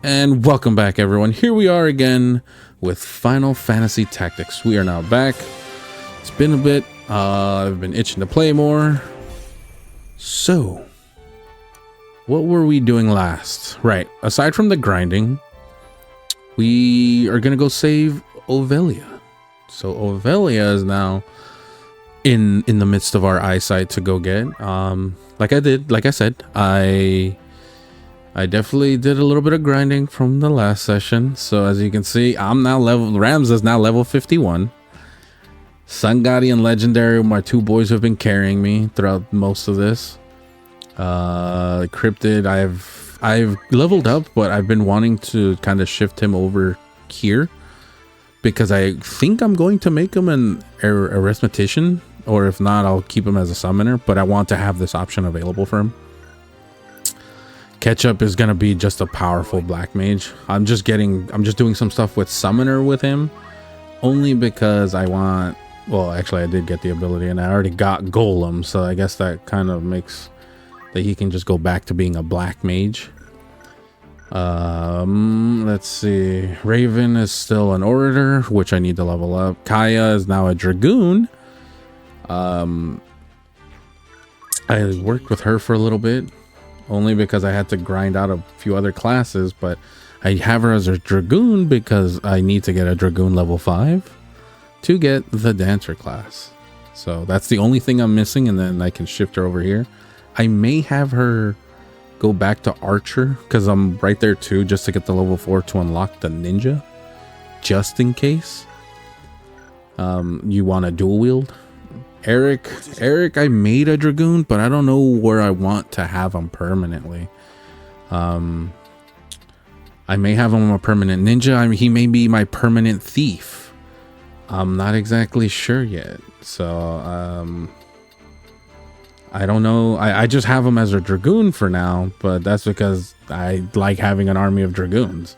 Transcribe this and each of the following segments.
And welcome back, everyone. Here we are again with Final Fantasy Tactics. We are now back. It's been a bit. I've been itching to play more. So, what were we doing last? Right. Aside from the grinding, we are gonna go save Ovelia. So Ovelia is now in the midst of our eyesight to go get. Like I said, I definitely did a little bit of grinding from the last session. So as you can see, Ramza's now level 51. Sun Guardian Legendary, my two boys have been carrying me throughout most of this. Cryptid, I've leveled up, but I've been wanting to kind of shift him over here because I think I'm going to make him an arithmetician, or if not, I'll keep him as a summoner, but I want to have this option available for him. Ketchup is gonna be just a powerful black mage. I'm just doing some stuff with summoner with him, only because I want. Well, actually, I did get the ability, and I already got Golem, so I guess that kind of makes that he can just go back to being a black mage. Let's see. Raven is still an orator, which I need to level up. Kaya is now a dragoon. I worked with her for a little bit, only because I had to grind out a few other classes, but I have her as a dragoon because I need to get a dragoon level 5 to get the dancer class. So that's the only thing I'm missing, and then I can shift her over here. I may have her go back to archer because I'm right there too, just to get the level 4 to unlock the ninja, just in case you want to dual wield. Eric, I made a dragoon, but I don't know where I want to have him permanently. I may have him a permanent ninja. He may be my permanent thief. I'm not exactly sure yet. So, I don't know. I just have him as a dragoon for now, but that's because I like having an army of dragoons.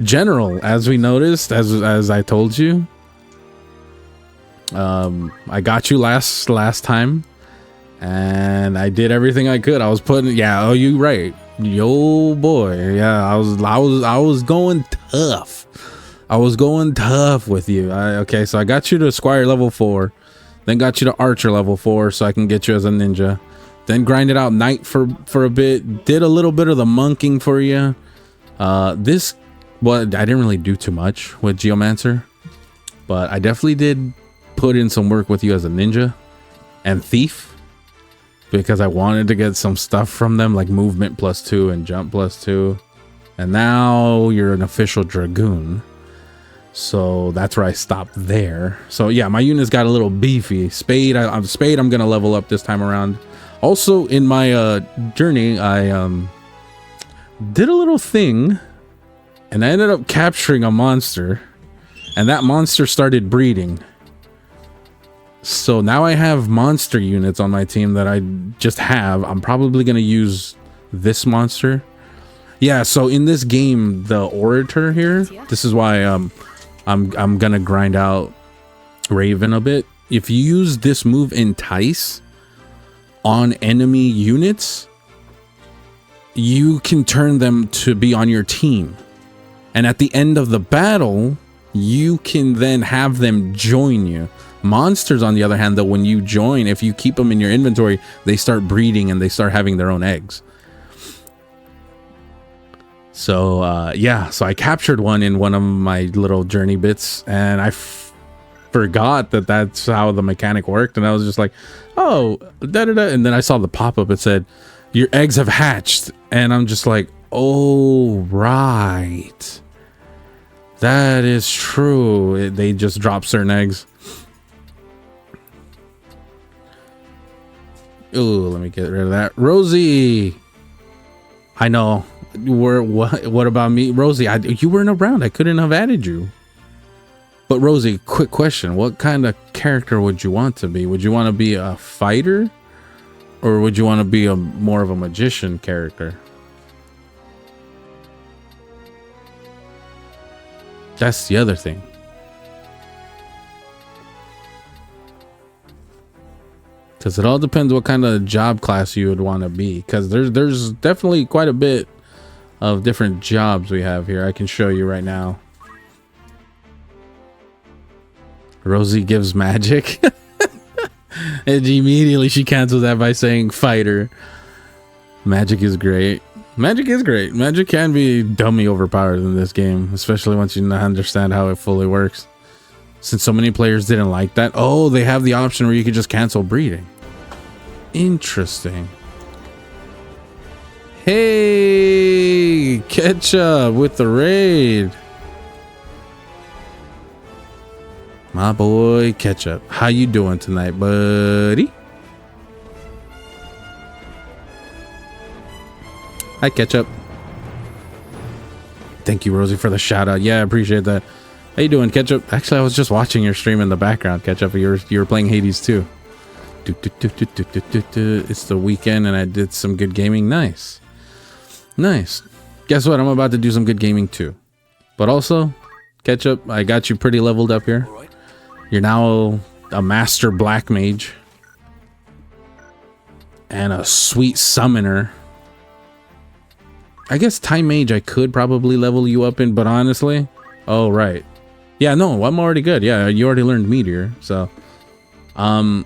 General, as we noticed, as I told you, I got you last time, and I did everything I could. I was putting, oh, you right, yo boy, I was going tough. I was going tough with you. Okay, so I got you to Squire level 4, then got you to Archer level 4, so I can get you as a ninja. Then grinded out Knight for a bit. Did a little bit of the monking for you. I didn't really do too much with Geomancer, but I definitely did put in some work with you as a ninja and thief, because I wanted to get some stuff from them, like movement +2 and jump +2. And now you're an official dragoon, so that's where I stopped there. So yeah, my unit's got a little beefy. Spade, I'm gonna level up this time around. Also in my journey, I did a little thing, and I ended up capturing a monster, and that monster started breeding. So now I have monster units on my team that I just have. I'm probably going to use this monster. Yeah, so in this game, the orator here, this is why I'm going to grind out Raven a bit. If you use this move Entice on enemy units, you can turn them to be on your team. And at the end of the battle, you can then have them join you. Monsters, on the other hand, though, when you join, if you keep them in your inventory, they start breeding and they start having their own eggs. So so I captured one in one of my little journey bits, and I forgot that that's how the mechanic worked, and I was just like, oh, da-da-da. And then I saw the pop-up. It said, your eggs have hatched, and I'm just like, oh, right, that is true. They just drop certain eggs. Ooh, let me get rid of that. Rosie, I know. What about me, Rosie? You weren't around. I couldn't have added you. But Rosie, quick question: what kind of character would you want to be? Would you want to be a fighter, or would you want to be more of a magician character? That's the other thing. Because it all depends what kind of job class you would want to be. Because there's definitely quite a bit of different jobs we have here. I can show you right now. Rosie gives magic. And immediately she cancels that by saying fighter. Magic is great. Magic is great. Magic can be dummy overpowered in this game, especially once you understand how it fully works. Since so many players didn't like that. Oh, they have the option where you could just cancel breeding. Interesting. Hey, Ketchup with the raid. My boy Ketchup, how you doing tonight, buddy? Hi, Ketchup. Thank you, Rosie, for the shout out. Yeah, I appreciate that. How you doing, Ketchup? Actually, I was just watching your stream in the background, Ketchup. You were playing Hades too. It's the weekend and I did some good gaming. Nice. Nice. Guess what? I'm about to do some good gaming too. But also, Ketchup, I got you pretty leveled up here. You're now a master black mage and a sweet summoner. I guess time mage I could probably level you up in, but honestly, oh right, yeah, no, I'm already good. Yeah, you already learned meteor, so you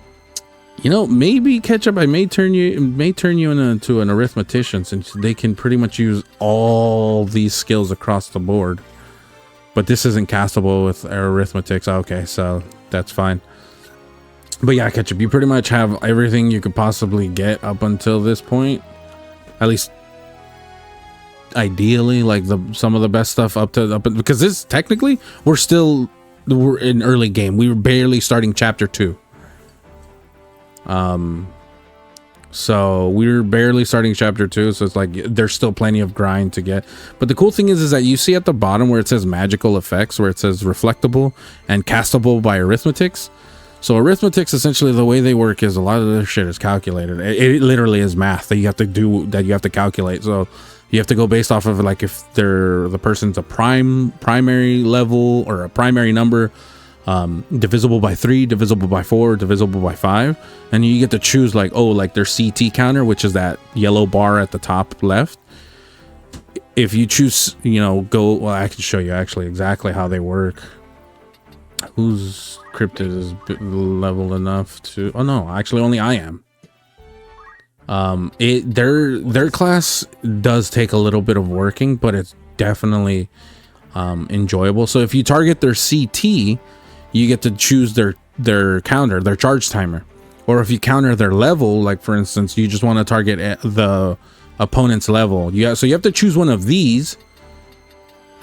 know, maybe Ketchup, I may turn you into an arithmetician, since they can pretty much use all these skills across the board. But this isn't castable with arithmetics. Okay, so that's fine. But yeah, Ketchup, you pretty much have everything you could possibly get up until this point. At least ideally, like some of the best stuff up because this technically we're in early game. We were barely starting chapter 2. So we're barely starting chapter 2, so it's like there's still plenty of grind to get. But the cool thing is that you see at the bottom where it says magical effects, where it says reflectable and castable by arithmetics. So arithmetics, essentially the way they work is a lot of their shit is calculated. It literally is math that you have to do, that you have to calculate. So you have to go based off of like if the person's a primary level or a primary number, divisible by 3, divisible by 4, divisible by 5, and you get to choose like, oh, like their CT counter, which is that yellow bar at the top left. If you choose, you know, well, I can show you actually exactly how they work. Whose cryptid is level enough to, oh no, actually only I am. Their class does take a little bit of working, but it's definitely enjoyable. So if you target their CT, you get to choose their counter, their charge timer. Or if you counter their level, like for instance, you just want to target the opponent's level. So you have to choose one of these.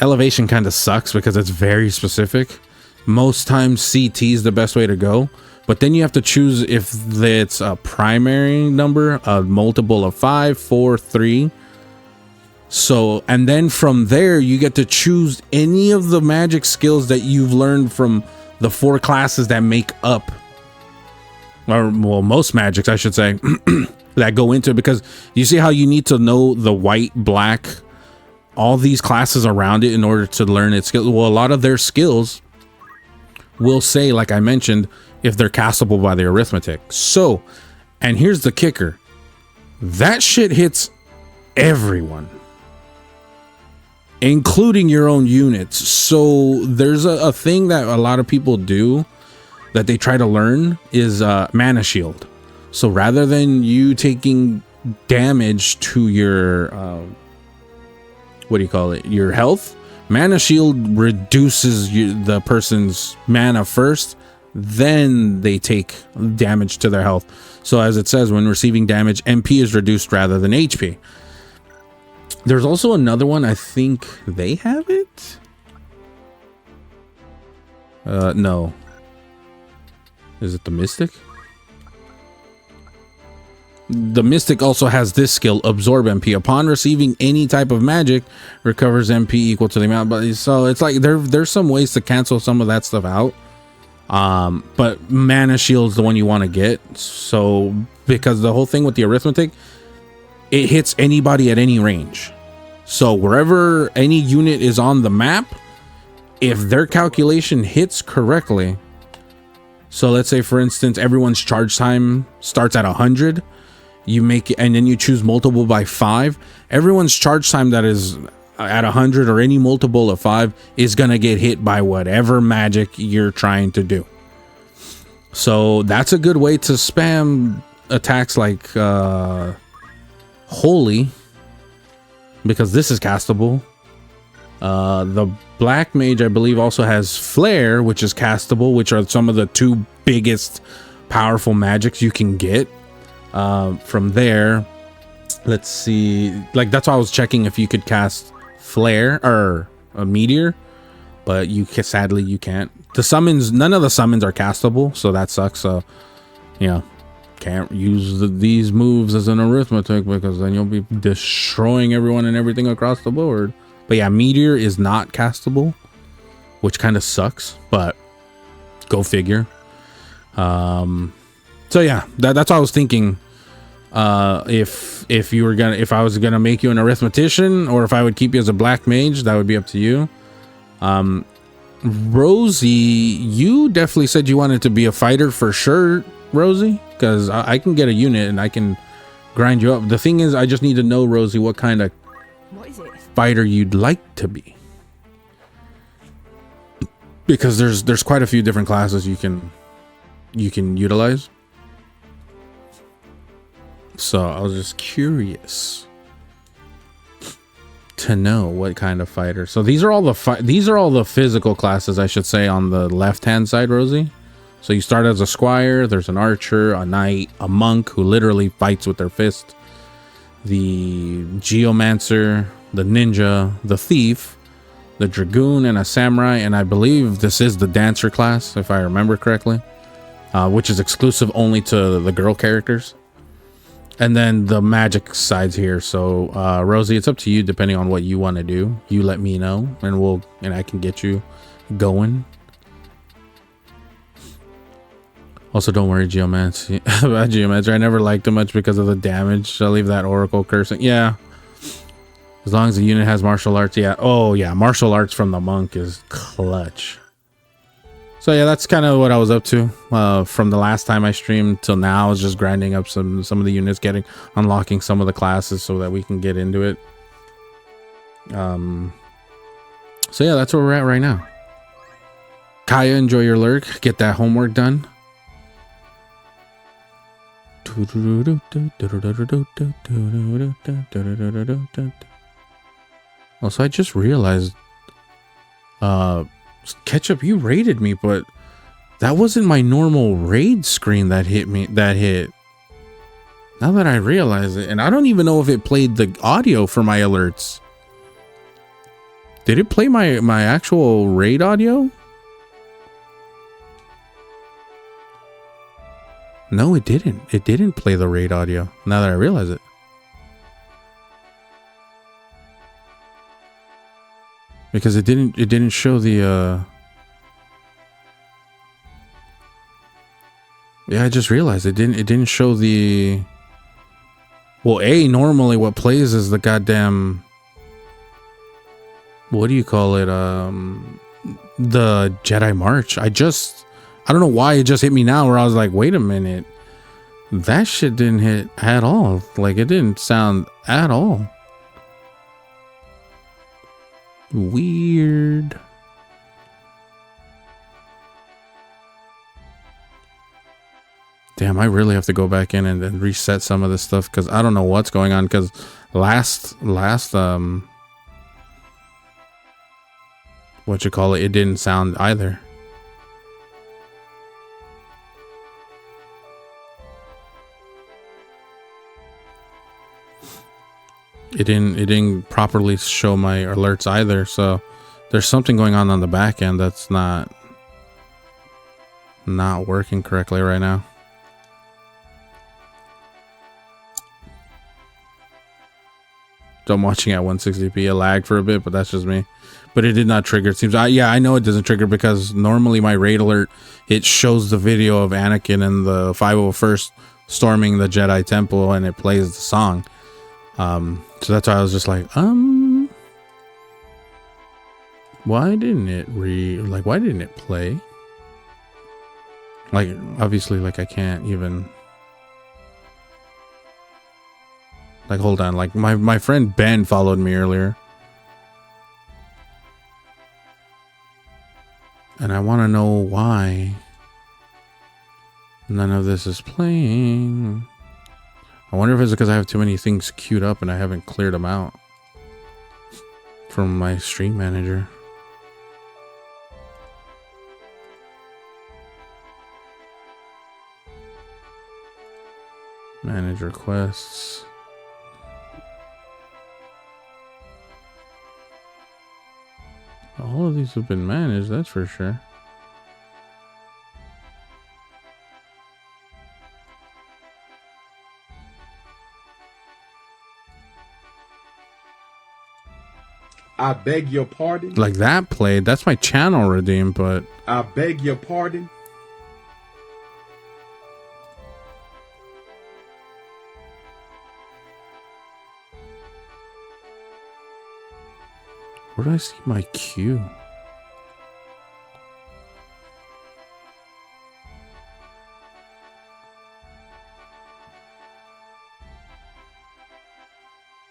Elevation kind of sucks because it's very specific. Most times CT is the best way to go. But then you have to choose if it's a primary number, a multiple of 5, 4, 3. So, and then from there, you get to choose any of the magic skills that you've learned from the 4 classes that make up, or well, most magics, I should say, that go into it. Because you see how you need to know the white, black, all these classes around it in order to learn its skills. Well, a lot of their skills will say, like I mentioned, if they're castable by the arithmetic. So, and here's the kicker, that shit hits everyone, including your own units. So there's a thing that a lot of people do that they try to learn is mana shield. So rather than you taking damage to your what do you call it, your health, mana shield reduces the person's mana first, then they take damage to their health. So as it says, when receiving damage, MP is reduced rather than HP. There's also another one, I think they have it. No. Is it the Mystic? The Mystic also has this skill, Absorb MP. Upon receiving any type of magic, recovers MP equal to the amount. But so it's like there's some ways to cancel some of that stuff out. But mana shield's the one you want to get. So because the whole thing with the arithmetic, it hits anybody at any range. So wherever any unit is on the map, if their calculation hits correctly, so let's say for instance everyone's charge time starts at 100, you make it, and then you choose multiple by 5. Everyone's charge time that is at 100 or any multiple of 5 is gonna get hit by whatever magic you're trying to do. So that's a good way to spam attacks like Holy, because this is castable. The Black Mage, I believe, also has Flare, which is castable, which are some of the 2 biggest powerful magics you can get. From there, let's see, like that's why I was checking if you could cast Flare or a Meteor, but sadly you can't. The summons, none of the summons are castable, so that sucks. So can't use these moves as an arithmetic, because then you'll be destroying everyone and everything across the board. But yeah, Meteor is not castable, which kind of sucks, but go figure. So yeah, that's what I was thinking. If I was gonna make you an arithmetician, or if I would keep you as a Black Mage, that would be up to you. Rosie, you definitely said you wanted to be a fighter for sure, Rosie, because I can get a unit and I can grind you up. The thing is, I just need to know, Rosie, what kind of fighter you'd like to be, because there's quite a few different classes you can utilize. So I was just curious to know what kind of fighter. So these are all the physical classes, I should say, on the left hand side, Rosie. So you start as a squire, there's an archer, a knight, a monk who literally fights with their fist, the geomancer, the ninja, the thief, the dragoon, and a samurai. And I believe this is the dancer class, if I remember correctly, which is exclusive only to the girl characters. And then the magic sides here. So Rosie, it's up to you, depending on what you want to do. You let me know, and I can get you going. Also, don't worry, Geomancy. About Geomancer, I never liked him much because of the damage. I'll leave that Oracle cursing. Yeah, as long as the unit has martial arts. Yeah. Oh yeah, martial arts from the monk is clutch. So yeah, that's kind of what I was up to from the last time I streamed till now. I was just grinding up some of the units, unlocking some of the classes so that we can get into it. So yeah, that's where we're at right now. Kaya, enjoy your lurk. Get that homework done. Also, I just realized, Ketchup, you raided me, but that wasn't my normal raid screen that hit. Now that I realize it, and I don't even know if it played the audio for my alerts. Did it play my actual raid audio? No, it didn't. It didn't play the raid audio, now that I realize it. Because it didn't show the yeah, I just realized it didn't show the, well, normally what plays is the goddamn, what do you call it, the Jedi March. I don't know why it just hit me now, where I was like, wait a minute, that shit didn't hit at all. Like, it didn't sound at all. Weird. Damn, I really have to go back in and reset some of this stuff, because I don't know what's going on. Because last what you call it, it didn't sound either. It didn't properly show my alerts either. So there's something going on the back end that's not working correctly right now. So I'm watching at 160p. It lagged for a bit, but that's just me. But it did not trigger. It seems, yeah, I know it doesn't trigger, because normally my raid alert, it shows the video of Anakin and the 501st storming the Jedi Temple, and it plays the song. So that's why I was just like, why didn't it play? Like, obviously, like, I can't even. Like, hold on. Like, my friend Ben followed me earlier. And I want to know why none of this is playing. I wonder if it's because I have too many things queued up and I haven't cleared them out from my stream manager. Manage requests. All of these have been managed, that's for sure. I beg your pardon? Like that played, that's my channel redeemed, but... I beg your pardon? Where do I see my queue?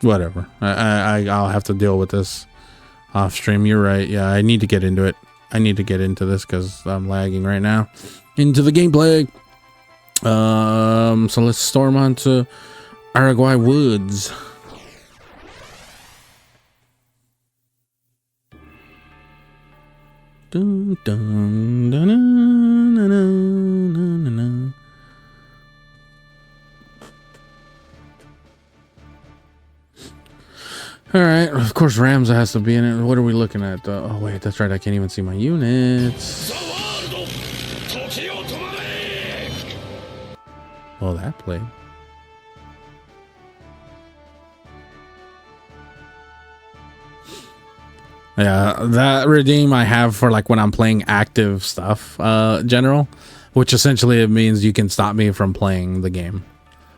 Whatever. I'll have to deal with this off stream. You're right. Yeah, I need to get into it. I need to get into this because I'm lagging right now. Into the gameplay. So let's storm onto Agrias Woods. Dun, dun, dun, dun, dun, dun, dun, dun. All right, of course Ramza has to be in it. What are we looking at? Oh wait, that's right. I can't even see my units. Well, that played. Yeah, that redeem I have for like when I'm playing active stuff, general, which essentially it means you can stop me from playing the game.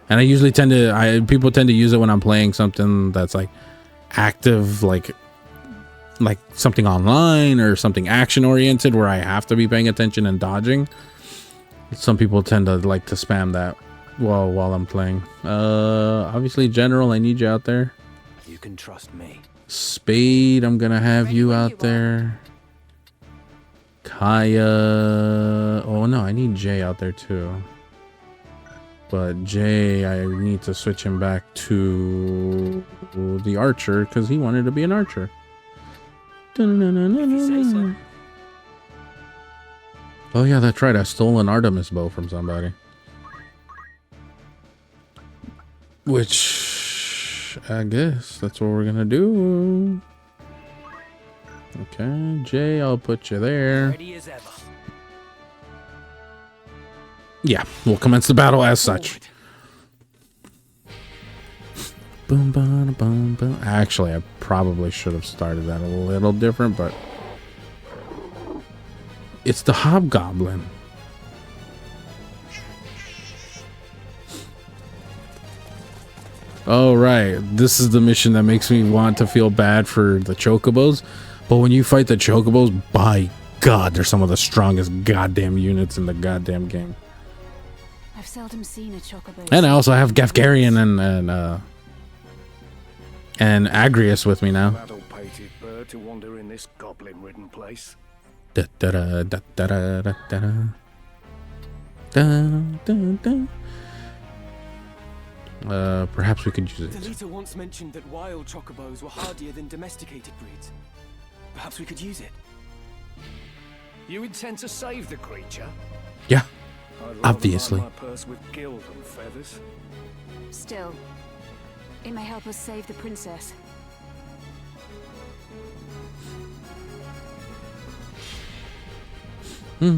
And I usually tend to, people tend to use it when I'm playing something that's like active, like something online or something action oriented where I have to be paying attention and dodging. Some people tend to like to spam that while I'm playing. Obviously general, I need you out there. You can trust me. Spade, I'm gonna have you out there. Kaya, oh no, I need Jay out there too. But Jay, I need to switch him back to the archer because he wanted to be an archer. If you say so. Oh yeah, that's right. I stole an Artemis bow from somebody. Which I guess that's what we're gonna do. Okay, Jay, I'll put you there. Ready as ever. Yeah, we'll commence the battle as such. Boom, boom, boom, boom. Actually, I probably should have started that a little different, but it's the hobgoblin. Oh, right. This is the mission that makes me want to feel bad for the chocobos. But when you fight the chocobos, by God, they're some of the strongest goddamn units in the goddamn game. I've seldom seen a chocobo. And I also have Gaffgarion and Agrias with me now. Battle-pated bird to wander in this goblin-ridden place. Da da da da da da da da da da da. Perhaps we could use it. Delita once mentioned that wild chocobos were hardier than domesticated breeds. Perhaps we could use it. You intend to save the creature? Yeah, I'd rather obviously. line my purse with gil than feathers. Still, it may help us save the princess. I'm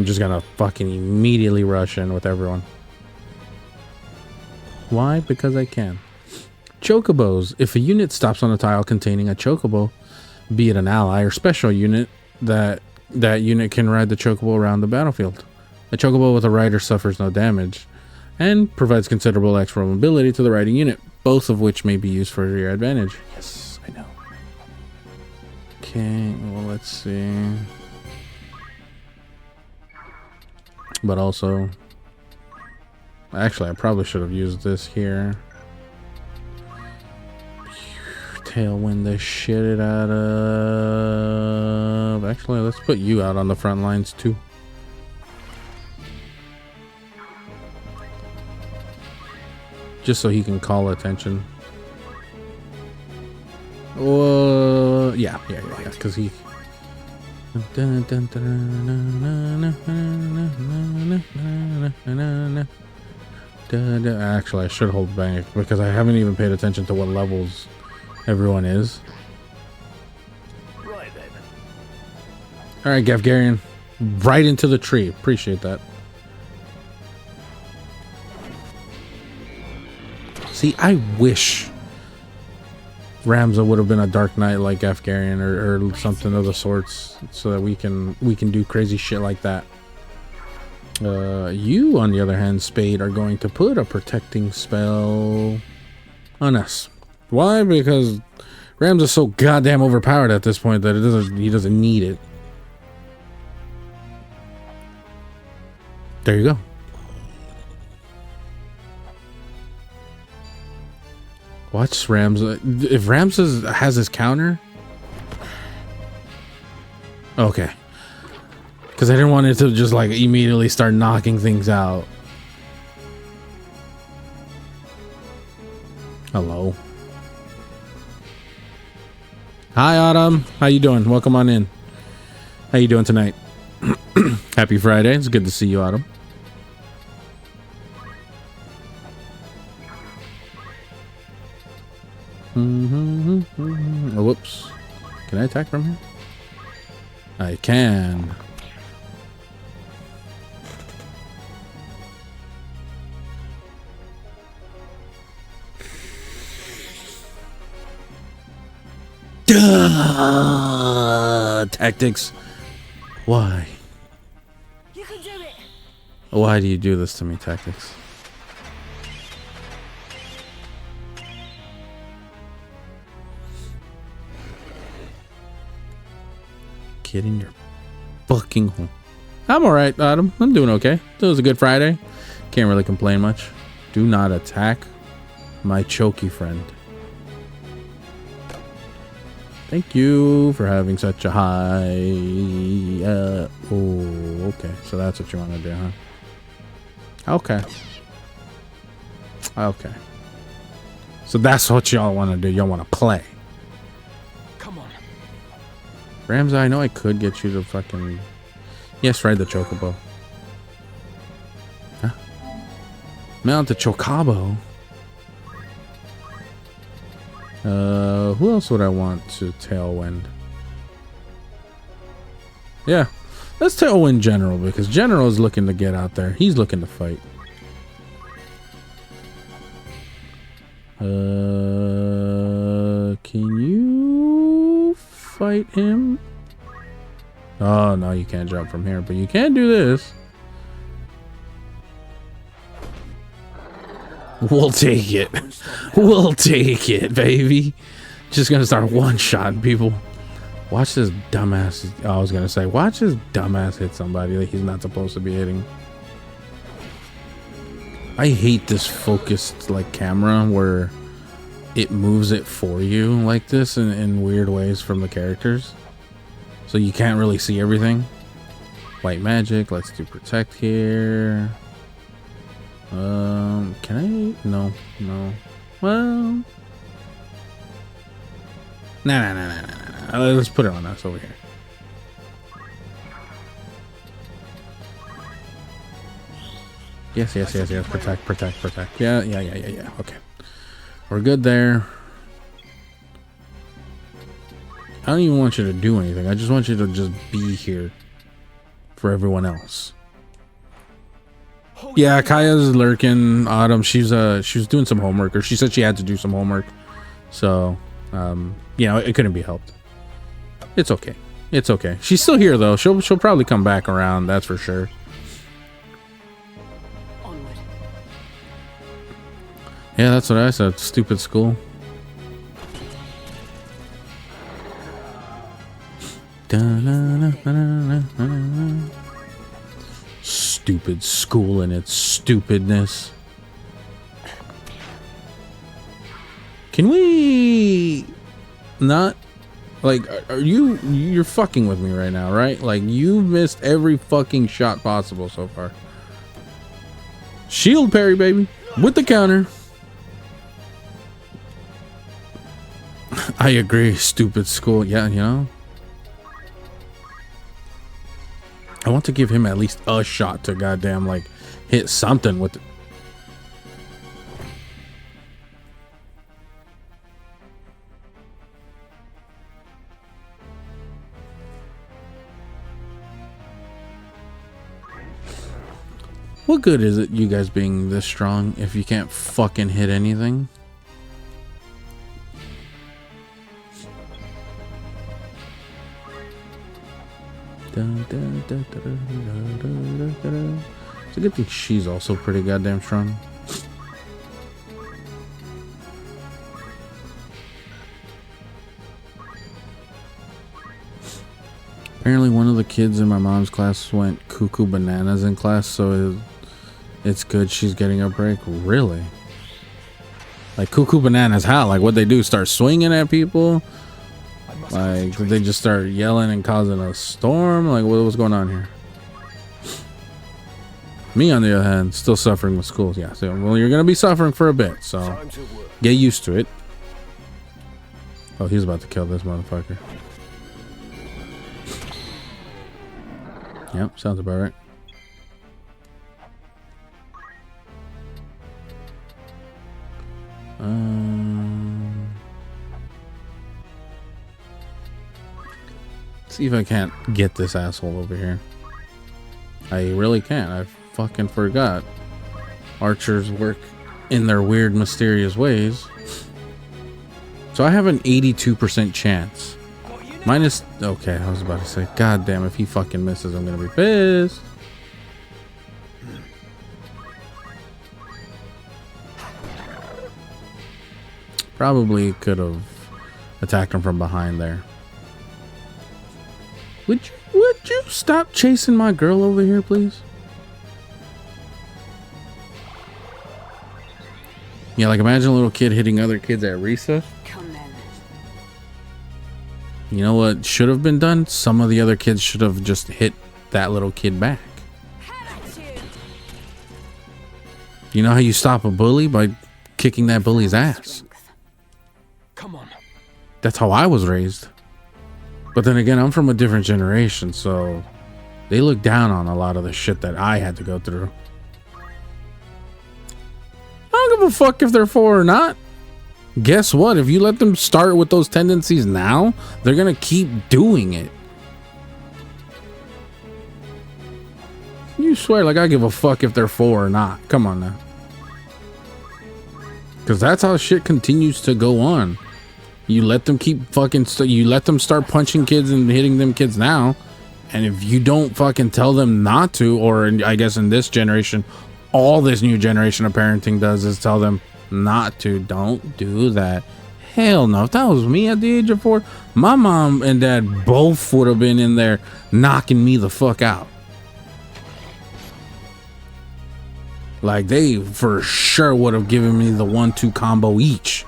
just gonna fucking immediately rush in with everyone. Why? Because I can. Chocobos. If a unit stops on a tile containing a chocobo, be it an ally or special unit, that unit can ride the chocobo around the battlefield. A chocobo with a rider suffers no damage and provides considerable extra mobility to the riding unit, both of which may be used for your advantage. Yes, I know. Okay, well, let's see. But also, Actually, I probably should have used this here. Tailwind the shit out of... Actually, let's put you out on the front lines too. Just so he can call attention. Yeah, because he... Actually, I should hold back because I haven't even paid attention to what levels everyone is. Right then. All right, Gaffgarion, right into the tree. Appreciate that. See, I wish Ramza would have been a Dark Knight like Gaffgarion or something of the sorts, so that we can do crazy shit like that. You, on the other hand, Spade, are going to put a protecting spell on us. Why? Because Ramza's so goddamn overpowered at this point that he doesn't need it. There you go. Watch Ramza. If Ramza has his counter. Okay. Because I didn't want it to just like immediately start knocking things out. Hello. Hi, Autumn. How you doing? Welcome on in. How you doing tonight? Happy Friday. It's good to see you, Autumn. Oh, whoops. Can I attack from here? I can. Tactics. Why? You can do it. Why do you do this to me, Tactics? Get in your fucking hole. I'm alright, Adam. I'm doing okay. It was a good Friday. Can't really complain much. Do not attack my choky friend. Thank you for having such a high... oh, okay. So that's what you want to do, huh? Okay. Okay. So that's what y'all want to do. Y'all want to play. Come on. Ramza, I know I could get you to fucking... Yes, ride the chocobo. Huh? Mount the chocobo? Who else would I want to tailwind? Yeah, let's tailwind General, because General is looking to get out there. He's looking to fight. Can you fight him? Oh, no, you can't jump from here, but you can do this. We'll take it. We'll take it, baby. Just gonna start one-shotting people. Watch this dumbass. I was gonna say, watch this dumbass hit somebody that he's not supposed to be hitting. I hate this focused like camera where it moves it for you like this in weird ways from the characters, so you can't really see everything. White magic. Let's do protect here. Can I? No. Well, nah. Let's put it on us over here. Yes. Protect. Yeah. Okay. We're good there. I don't even want you to do anything. I just want you to just be here for everyone else. Yeah, Kaya's lurking. Autumn, she was doing some homework, or she said she had to do some homework. So, you know, it couldn't be helped. It's okay. It's okay. She's still here though. She'll probably come back around. That's for sure. Onward. Yeah, that's what I said. Stupid school. Stupid school and its stupidness. Can we not, like, you're fucking with me right now, right? Like, you've missed every fucking shot possible so far. Shield parry, baby, with the counter. I agree, stupid school. Yeah, you know, I want to give him at least a shot to goddamn like hit something with it. What good is it you guys being this strong if you can't fucking hit anything? It's a good thing she's also pretty goddamn strong. Apparently one of the kids in my mom's class went cuckoo bananas in class, so it's good she's getting a break. Really? Like cuckoo bananas how? Like what they do, start swinging at people? Like they just start yelling and causing a storm? Like what's going on here? Me on the other hand, still suffering with school. Yeah, so, well, you're gonna be suffering for a bit, so get used to it. Oh, he's about to kill this motherfucker. Yep, sounds about right. See if I can't get this asshole over here. I really can't. I fucking forgot. Archers work in their weird, mysterious ways. So I have an 82% chance. Minus, okay, I was about to say, god damn, if he fucking misses, I'm gonna be pissed. Probably could have attacked him from behind there. Would you stop chasing my girl over here, please? Yeah, like imagine a little kid hitting other kids at recess. Come then. You know what should have been done? Some of the other kids should have just hit that little kid back. You know how you stop a bully? By kicking that bully's ass. Come on. That's how I was raised. But then again, I'm from a different generation, so they look down on a lot of the shit that I had to go through. I don't give a fuck if they're 4 or not. Guess what? If you let them start with those tendencies now, they're gonna keep doing it. You swear like I give a fuck if they're 4 or not. Come on now. Because that's how shit continues to go on. You let them keep fucking you let them start punching kids and hitting them kids now, and if you don't fucking tell them not to, or I guess in this generation, all this new generation of parenting does is tell them not to. Don't do that. Hell no. If that was me at the age of 4, my mom and dad both would have been in there knocking me the fuck out. Like they for sure would have given me the 1-2 combo each.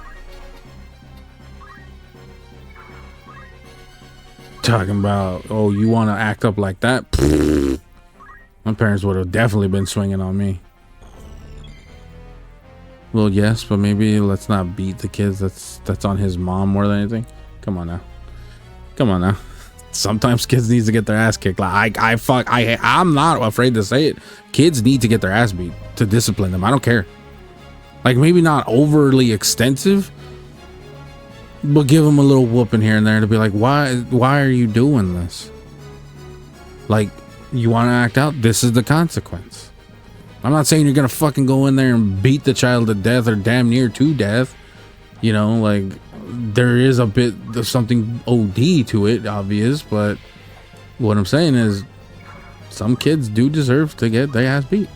Talking about, oh, you want to act up like that? Pfft. My parents would have definitely been swinging on me. Well, yes, but maybe let's not beat the kids. That's on his mom more than anything. Come on now. Come on now. Sometimes kids need to get their ass kicked. Like I'm not afraid to say it. Kids need to get their ass beat to discipline them. I don't care. Like maybe not overly extensive, but give them a little whooping here and there to be like, why are you doing this? Like, you want to act out? This is the consequence. I'm not saying you're gonna fucking go in there and beat the child to death or damn near to death. You know, like there is a bit of something OD to it, obvious, but what I'm saying is some kids do deserve to get their ass beat.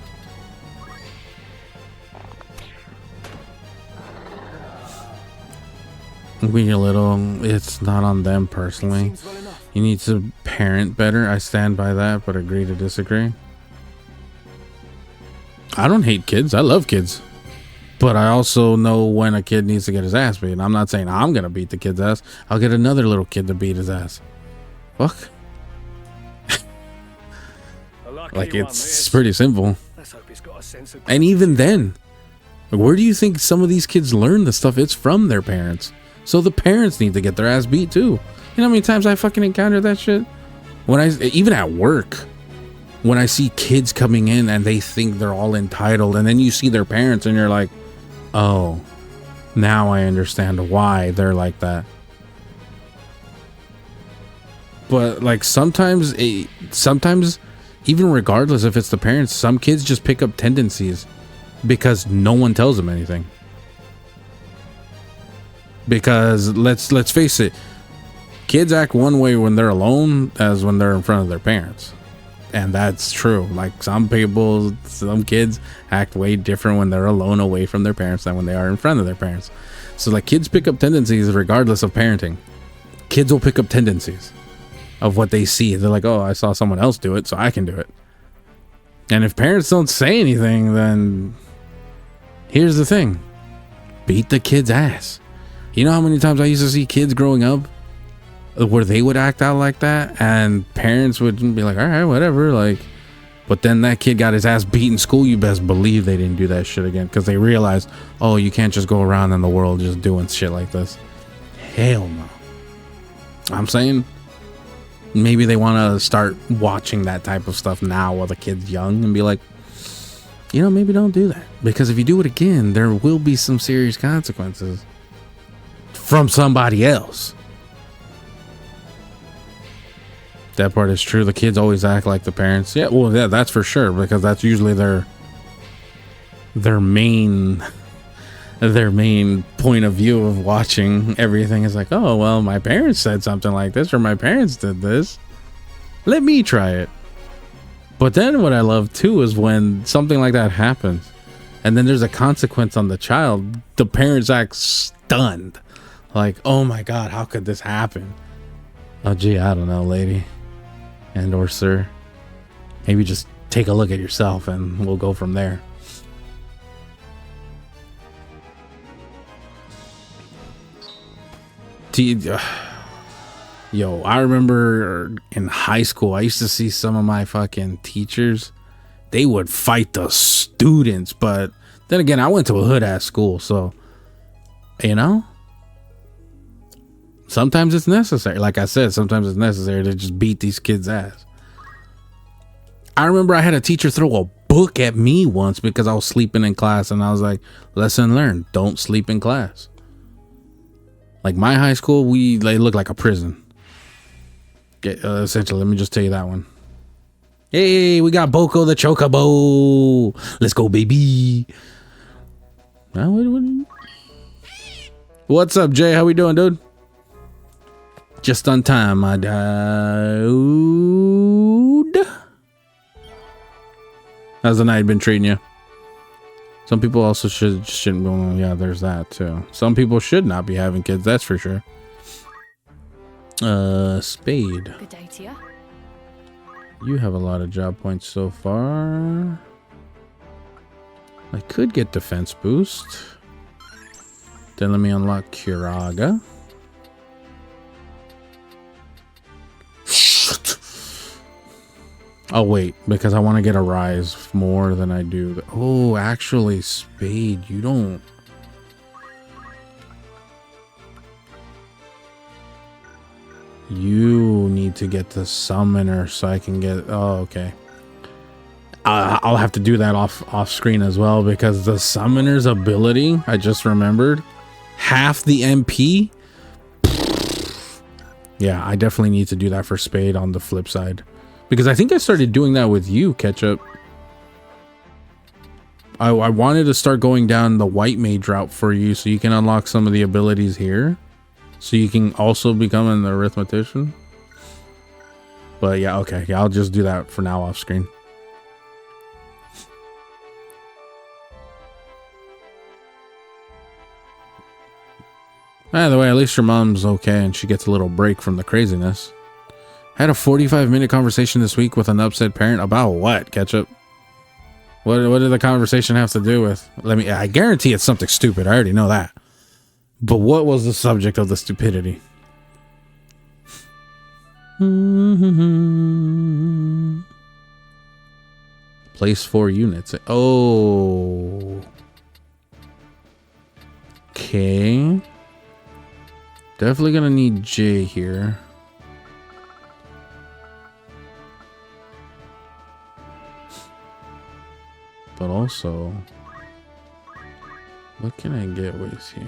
Being a little, it's not on them personally. You need to parent better. I stand by that, but agree to disagree. I don't hate kids. I love kids. But I also know when a kid needs to get his ass beat. I'm not saying I'm gonna beat the kid's ass. I'll get another little kid to beat his ass. Fuck. Like, it's pretty simple. Let's hope it's got a sense of... And even then, where do you think some of these kids learn the stuff? It's from their parents. So the parents need to get their ass beat too. You know how many times I fucking encountered that shit? Even at work, when I see kids coming in and they think they're all entitled, and then you see their parents and you're like, oh, now I understand why they're like that. But like sometimes even regardless if it's the parents, some kids just pick up tendencies because no one tells them anything. Because let's face it, kids act one way when they're alone as when they're in front of their parents. And that's true. Like some kids act way different when they're alone away from their parents than when they are in front of their parents. So like kids pick up tendencies regardless of parenting. Kids will pick up tendencies of what they see. They're like, oh, I saw someone else do it, so I can do it. And if parents don't say anything, then here's the thing. Beat the kid's ass. You know how many times I used to see kids growing up where they would act out like that and parents would be like, all right, whatever, like, but then that kid got his ass beat in school. You best believe they didn't do that shit again, because they realized, oh, you can't just go around in the world just doing shit like this. Hell no. I'm saying maybe they want to start watching that type of stuff now while the kid's young and be like, you know, maybe don't do that, because if you do it again, there will be some serious consequences from somebody else. That part is true. The kids always act like the parents. Yeah, well, yeah, that's for sure, because that's usually their main point of view of watching everything. Is like, oh, well, my parents said something like this, or my parents did this. Let me try it. But then what I love too is when something like that happens and then there's a consequence on the child, the parents act stunned. Like, oh my God, how could this happen? Oh, gee, I don't know, lady. And or sir, maybe just take a look at yourself and we'll go from there. Yo, I remember in high school, I used to see some of my fucking teachers. They would fight the students, but then again, I went to a hood ass school, so, you know, sometimes it's necessary. Like I said, sometimes it's necessary to just beat these kids' ass. I remember I had a teacher throw a book at me once because I was sleeping in class, and I was like, lesson learned, don't sleep in class. Like my high school, they looked like a prison. Essentially, let me just tell you that one. Hey, we got Boko the Chocobo. Let's go, baby. What's up, Jay? How we doing, dude? Just on time, my dude. How's the night been treating you? Some people also shouldn't. Well, yeah, there's that too. Some people should not be having kids. That's for sure. Spade. Good day to you. You have a lot of job points so far. I could get defense boost. Then let me unlock Kiraga. Oh wait, because I want to get a rise more than I do. Oh, actually, Spade, you don't. You need to get the summoner so I can get. Oh, okay. I'll have to do that off screen as well, because the summoner's ability, I just remembered, half the MP. Yeah, I definitely need to do that for Spade on the flip side, because I think I started doing that with you, Ketchup. I wanted to start going down the white mage route for you so you can unlock some of the abilities here, so you can also become an arithmetician. But yeah, okay, yeah, I'll just do that for now off screen. Either way, at least your mom's okay and she gets a little break from the craziness. I had a 45-minute conversation this week with an upset parent about what, Ketchup? What did the conversation have to do with? I guarantee it's something stupid. I already know that. But what was the subject of the stupidity? Place 4 units. Oh. Okay. Definitely gonna need J here. But also, what can I get with here?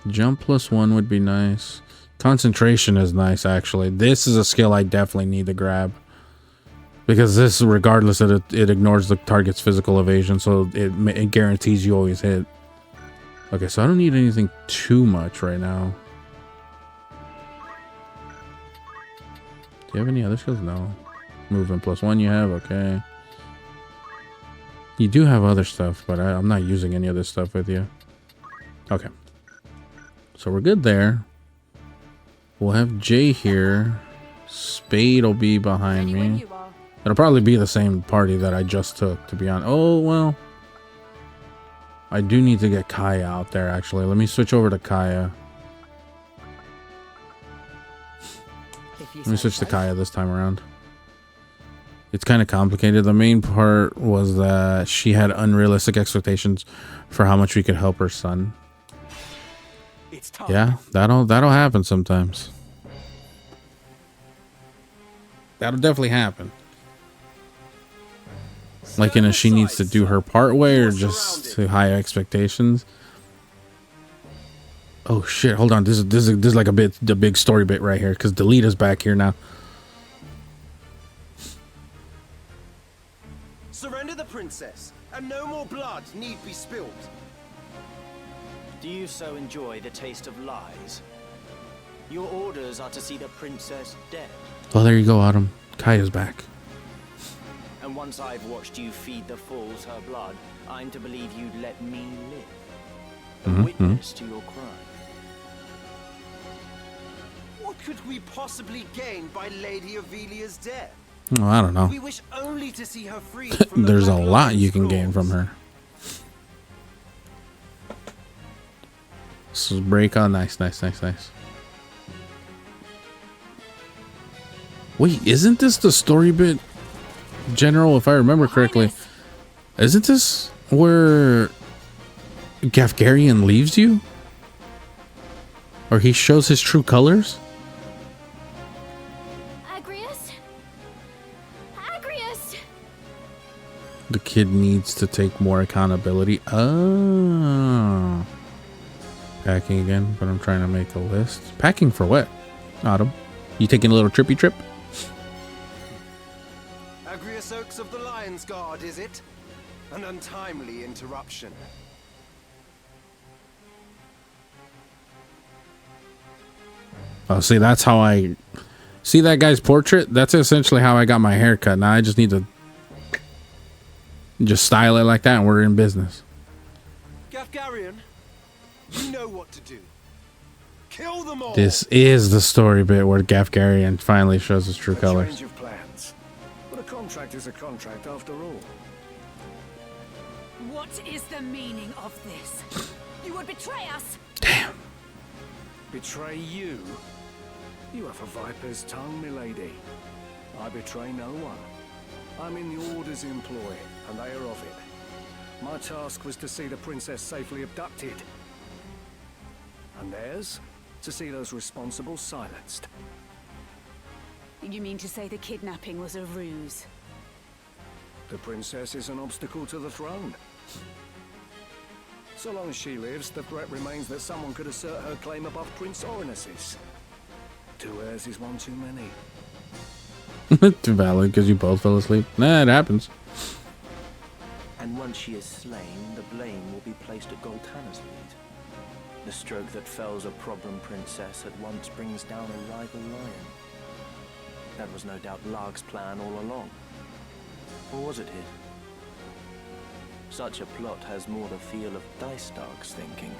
Jump +1 would be nice. Concentration is nice, actually. This is a skill I definitely need to grab. Because this, regardless of it ignores the target's physical evasion, so it guarantees you always hit. Okay, so I don't need anything too much right now. Do you have any other skills? No. Movement +1 you have? Okay. You do have other stuff, but I'm not using any of this stuff with you. Okay. So we're good there. We'll have J here. Spade will be behind me. It'll probably be the same party that I just took, to be honest. Oh, well. I do need to get Kaya out there, actually. Let me switch over to Kaya. Let me switch to Kaya this time around. It's kind of complicated. The main part was that she had unrealistic expectations for how much we could help her son. Yeah, that'll happen sometimes. That'll definitely happen. Like, she needs to do her part way or just to high expectations. Oh shit! Hold on. This is like the big story bit right here because Delita's back here now. Surrender the princess, and no more blood need be spilled. Do you so enjoy the taste of lies? Your orders are to see the princess dead. Well, there you go, Autumn. Kaya's back. And once I've watched you feed the fools her blood, I'm to believe you'd let me live. A witness to your crime. What could we possibly gain by Lady Avelia's death? Oh, I don't know. We wish only to see her free from There's a the lot you can gain from her. This is break on. Nice. Wait, isn't this the story bit, General? If I remember correctly, isn't this where Gaffgarion leaves you? Or he shows his true colors? Agrias! The kid needs to take more accountability. Oh. Packing again, but I'm trying to make a list. Packing for what, Autumn? You taking a little trippy trip? Agrias Oaks of the Lion's Guard, is it? An untimely interruption. Oh, see, that's how I... See that guy's portrait? That's essentially how I got my hair cut. Now I just need to just style it like that and we're in business. Gaffgarion, you know what to do. Kill them all! This is the story bit where Gaffgarion finally shows his true colors. Change of plans. But a contract is a contract after all. What is the meaning of this? You would betray us! Damn. Betray you? You have a viper's tongue, milady. I betray no one. I'm in the Order's employ, and they are of it. My task was to see the princess safely abducted. And theirs? To see those responsible silenced. You mean to say the kidnapping was a ruse? The princess is an obstacle to the throne. So long as she lives, the threat remains that someone could assert her claim above Prince Orinus's. 2 heirs is one too many. Too valid because you both fell asleep. Nah, it happens. And once she is slain, the blame will be placed at Goltana's feet. The stroke that fells a problem princess at once brings down a rival lion. That was no doubt Larg's plan all along. Or was it his? Such a plot has more the feel of Dice Dark's thinking.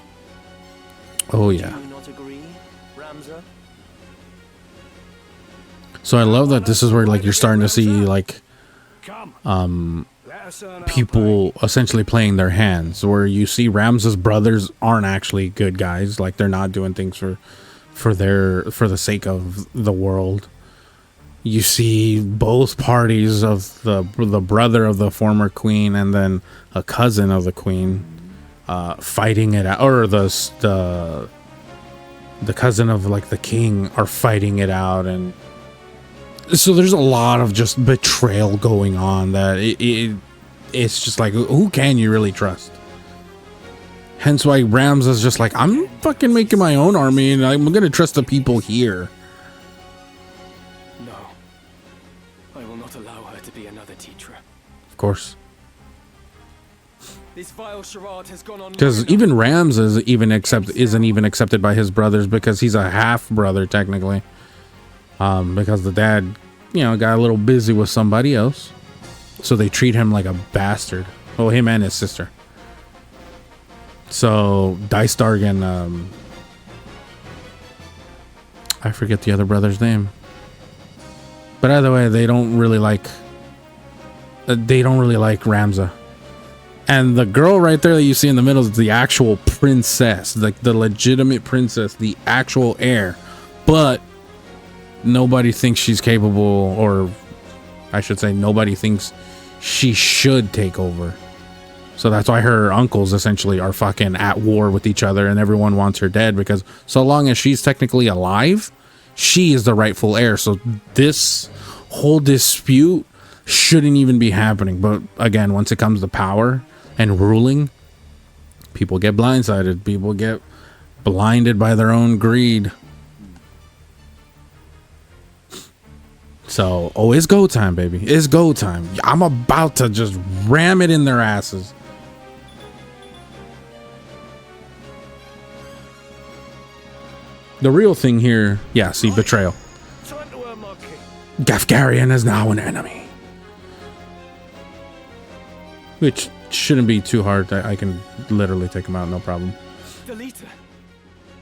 Oh yeah. Do you not agree, Ramza? So I love that this is where like you're starting to see like Come. Let people essentially playing their hands, where you see Ramza's brothers aren't actually good guys. Like, they're not doing things for the sake of the world. You see both parties of the brother of the former queen and then a cousin of the queen fighting it out, or the cousin of like the king are fighting it out, and so there's a lot of just betrayal going on that it's just like, who can you really trust? Hence why Ramza's just like, I'm fucking making my own army and I'm gonna trust the people here. No. I will not allow her to be another teacher. Of course. This vile charade has gone on. Because even Ramza isn't even accepted by his brothers, because he's a half brother technically. Because the dad, got a little busy with somebody else, so they treat him like a bastard. Well, him and his sister. So Dystarg and I forget the other brother's name. But either way, they don't really like Ramza. And the girl right there that you see in the middle is the actual princess, like the legitimate princess, the actual heir. But nobody thinks she's capable, or I should say nobody thinks she should take over. So that's why her uncles essentially are fucking at war with each other, and everyone wants her dead, because so long as she's technically alive, she is the rightful heir. So this whole dispute shouldn't even be happening. But again, once it comes to power and ruling, people get blindsided. People get blinded by their own greed. So, it's go time, baby. It's go time. I'm about to just ram it in their asses. The real thing here, see, betrayal. Gaffgarion is now an enemy. Which shouldn't be too hard. I can literally take him out, no problem. Delita,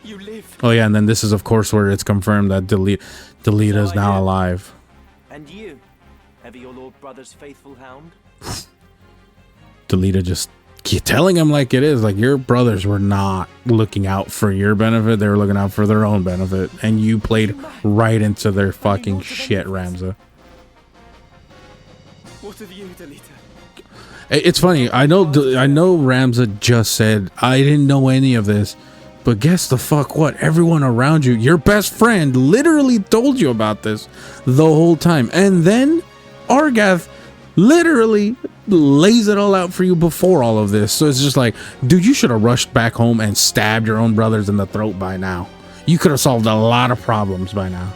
you live. Oh yeah, and then this is of course where it's confirmed that Delita is now alive. And you, ever your lord brother's faithful hound? Delita just keep telling him like it is, like, your brothers were not looking out for your benefit, they were looking out for their own benefit, and you played right into their fucking shit, Ramza. What of you, Delita? It's funny, I know Ramza just said, I didn't know any of this, but guess the fuck what? Everyone around you, your best friend, literally told you about this the whole time. And then Argath literally lays it all out for you before all of this. So it's just like, dude, you should have rushed back home and stabbed your own brothers in the throat by now. You could have solved a lot of problems by now.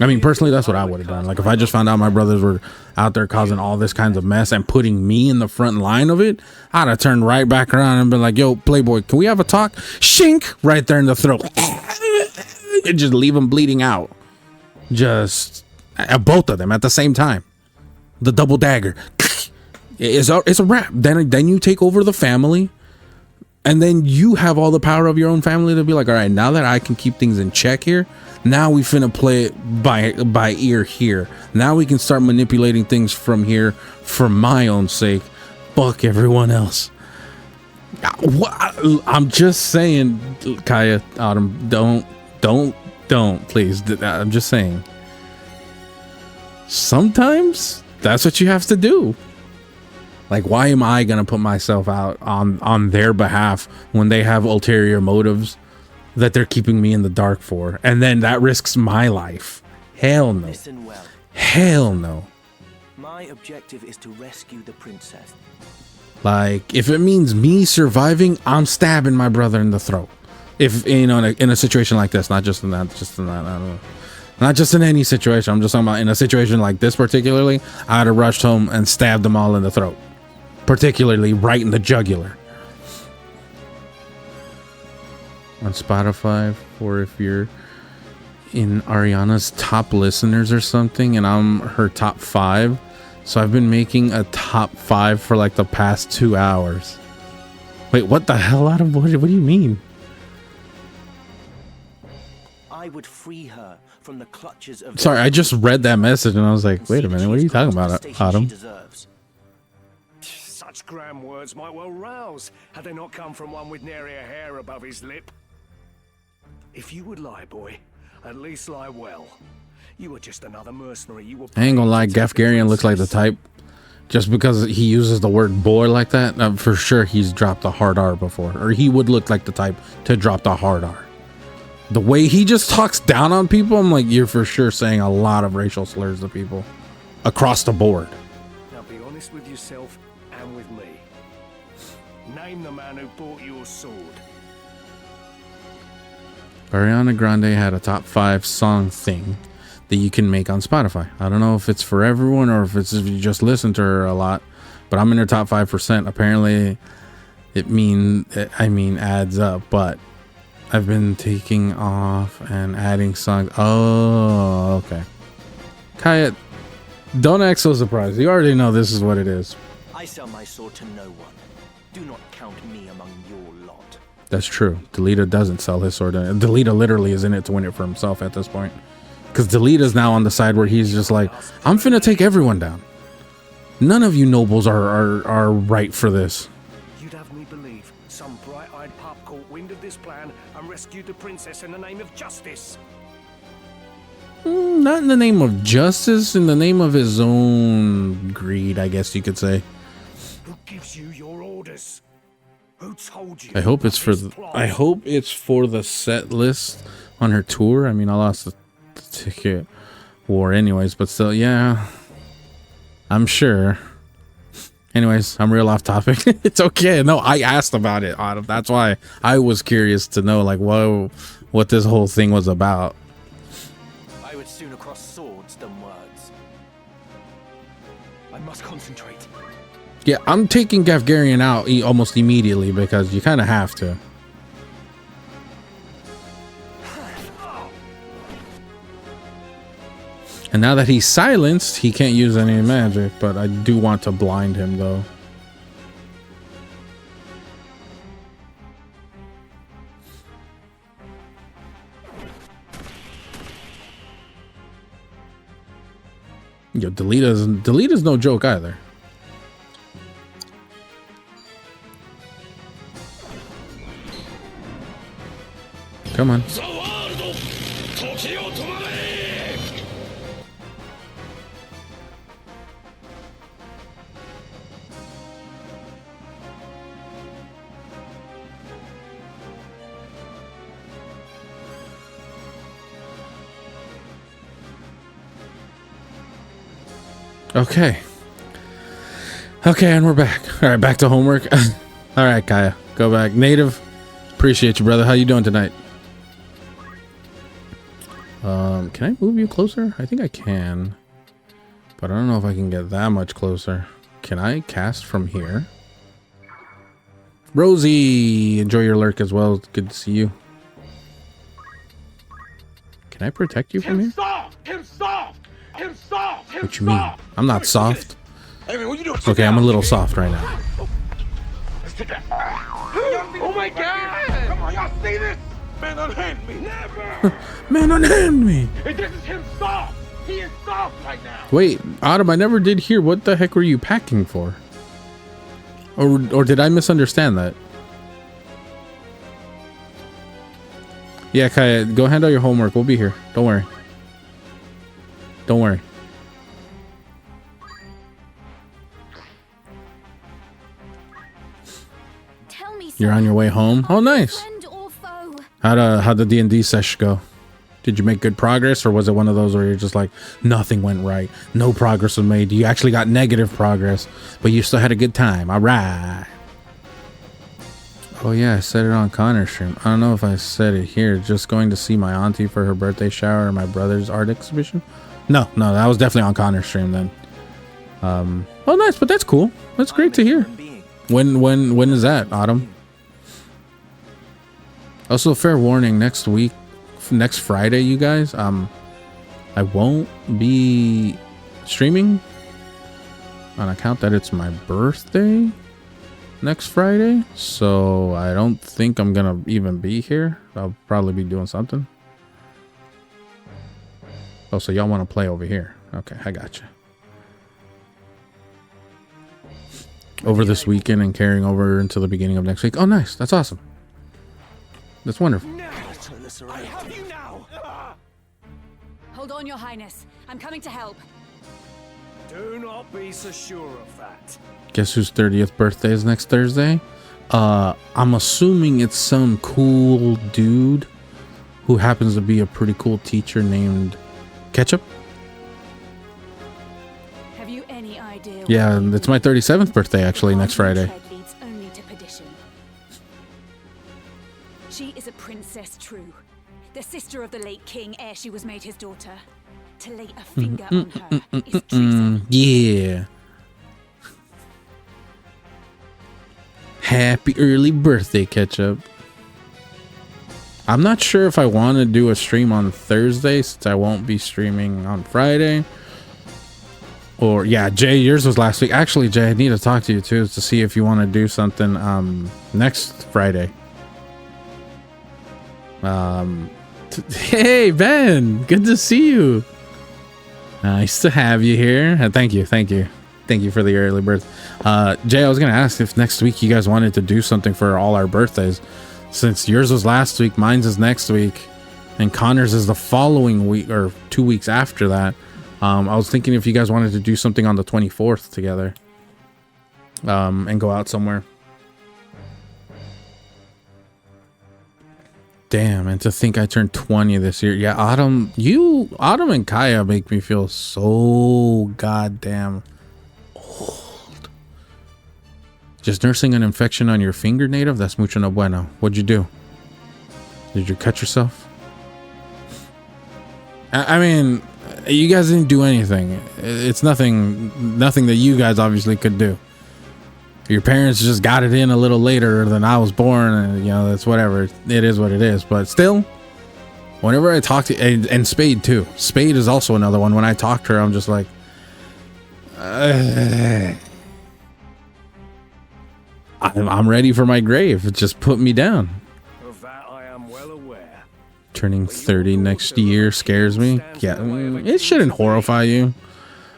I mean, personally, that's what I would have done. Like, if I just found out my brothers were out there causing all this kinds of mess and putting me in the front line of it, I'd have turned right back around and been like, yo, Playboy, can we have a talk? Shink! Right there in the throat. And just leave them bleeding out. Just both of them at the same time. The double dagger. It's a wrap. Then you take over the family. And then you have all the power of your own family to be like, all right, now that I can keep things in check here, now we finna play it by ear here. Now we can start manipulating things from here for my own sake. Fuck everyone else. I'm just saying, Kaya, Autumn, don't, please. I'm just saying. Sometimes that's what you have to do. Like, why am I gonna put myself out on their behalf when they have ulterior motives that they're keeping me in the dark for, and then that risks my life? Hell no. Listen well. Hell no. My objective is to rescue the princess. Like, if it means me surviving, I'm stabbing my brother in the throat. If in a situation like this, not just in that, I don't know. Not just in any situation. I'm just talking about in a situation like this particularly. I'd have rushed home and stabbed them all in the throat, particularly right in the jugular. On Spotify, for if you're in Ariana's top listeners or something, and I'm her top 5. So I've been making a top 5 for like the past 2 hours. Wait, what the hell? Out of what do you mean? I would free her from the clutches of... Sorry, I just read that message and I was like, wait a minute, what are you talking about, Autumn? grand words might well rouse, had they not come from one with nary a hair above his lip. If you would lie, boy, at least lie well. You were just another mercenary. You were. I ain't gonna lie, Gaffgarion looks like the type. Just because he uses the word boy like that, for sure he's dropped a hard R before. Or he would look like the type to drop the hard R. The way he just talks down on people, I'm like, you're for sure saying a lot of racial slurs to people. Across the board. Now be honest with yourself and with me. Name the man who bought your sword. Ariana Grande had a top 5 song thing that you can make on Spotify. I don't know if it's for everyone or if it's if you just listen to her a lot, but I'm in her top 5%. Apparently adds up, but I've been taking off and adding songs. Oh, okay. Kaya, don't act so surprised. You already know this is what it is. I sell my sword to no one. Do not count me among your lot. That's true. Delita doesn't sell his sword. Delita literally is in it to win it for himself at this point. Because Delita's now on the side where he's just like, I'm finna take everyone down. None of you nobles are right for this. You'd have me believe some bright-eyed pup caught wind of this plan and rescued the princess in the name of justice. Not in the name of justice, in the name of his own greed, I guess you could say. Who gives you your orders? Who told you? I hope it's for the set list on her tour. I mean, I lost the ticket war anyways, but still, yeah, I'm sure. Anyways, I'm real off topic. It's okay. No, I asked about it. That's why I was curious to know, like, whoa, what this whole thing was about. I would sooner cross swords than words. I must concentrate. Yeah, I'm taking Gaffgarion out almost immediately because you kind of have to. And now that he's silenced, he can't use any magic, but I do want to blind him though. Yo, Delita's no joke either. Come on. Okay. Okay, and we're back. All right, back to homework. All right, Kaya, go back. Native, appreciate you, brother. How you doing tonight? Can I move you closer? I think I can, but I don't know if I can get that much closer. Can I cast from here? Rosie, enjoy your lurk as well. It's good to see you. Can I protect you from here? What you mean? I'm not soft. Okay, I'm a little soft right now. Oh my God! Come on, y'all see this? Man, unhand me. Never! Man, unhand me. This is him soft. He is soft right now. Wait, Autumn, I never did hear. What the heck were you packing for? Or did I misunderstand that? Yeah, Kaya, go handle your homework. We'll be here. Don't worry. Don't worry. You're on your way home? Oh, nice. How'd the D&D sesh go? Did you make good progress, or was it one of those where you're just like, nothing went right, no progress was made? You actually got negative progress, but you still had a good time. All right. Oh yeah, I said it on Connor's stream. I don't know if I said it here. Just going to see my auntie for her birthday shower and my brother's art exhibition. No, that was definitely on Connor's stream then. Oh, nice, but that's cool. That's great to hear. When is that, Autumn? Also, fair warning, next Friday, you guys, I won't be streaming on account that it's my birthday next Friday, so I don't think I'm gonna even be here. I'll probably be doing something. Oh, so y'all want to play over here? Okay, I got you. over this weekend and carrying over into the beginning of next week. Oh, nice. That's awesome. That's wonderful. Turn this around. I have you now. Hold on, Your Highness. I'm coming to help. Do not be so sure of that. Guess whose 30th birthday is next Thursday? I'm assuming it's some cool dude who happens to be a pretty cool teacher named Ketchup. Have you any idea? Yeah, it's my 37th birthday actually next Friday. Leads only to perdition. She is a princess true, the sister of the late king ere she was made his daughter. To lay a finger on her is treason. Yeah. Happy early birthday, Ketchup. I'm not sure if I want to do a stream on Thursday since I won't be streaming on Friday. Or, yeah, Jay, yours was last week. Actually, Jay, I need to talk to you too to see if you want to do something next Friday. Hey, Ben, good to see you. Nice to have you here. Thank you for the early birth. Jay, I was gonna ask if next week you guys wanted to do something for all our birthdays, since yours was last week, mine's is next week, and Connor's is the following week or 2 weeks after that. I was thinking if you guys wanted to do something on the 24th together, and go out somewhere. Damn, and to think I turned 20 this year. Yeah, Autumn and Kaya make me feel so goddamn old. Just nursing an infection on your finger, native? That's mucho no bueno. What'd you do? Did you cut yourself? I mean, you guys didn't do anything. It's nothing that you guys obviously could do. Your parents just got it in a little later than I was born, and that's whatever. It is what it is. But still, whenever I talk to and Spade too. Spade is also another one. When I talk to her, I'm just like, I'm ready for my grave. Just put me down. Of that I am well aware. Turning 30 next year scares me. Yeah, it shouldn't horrify you.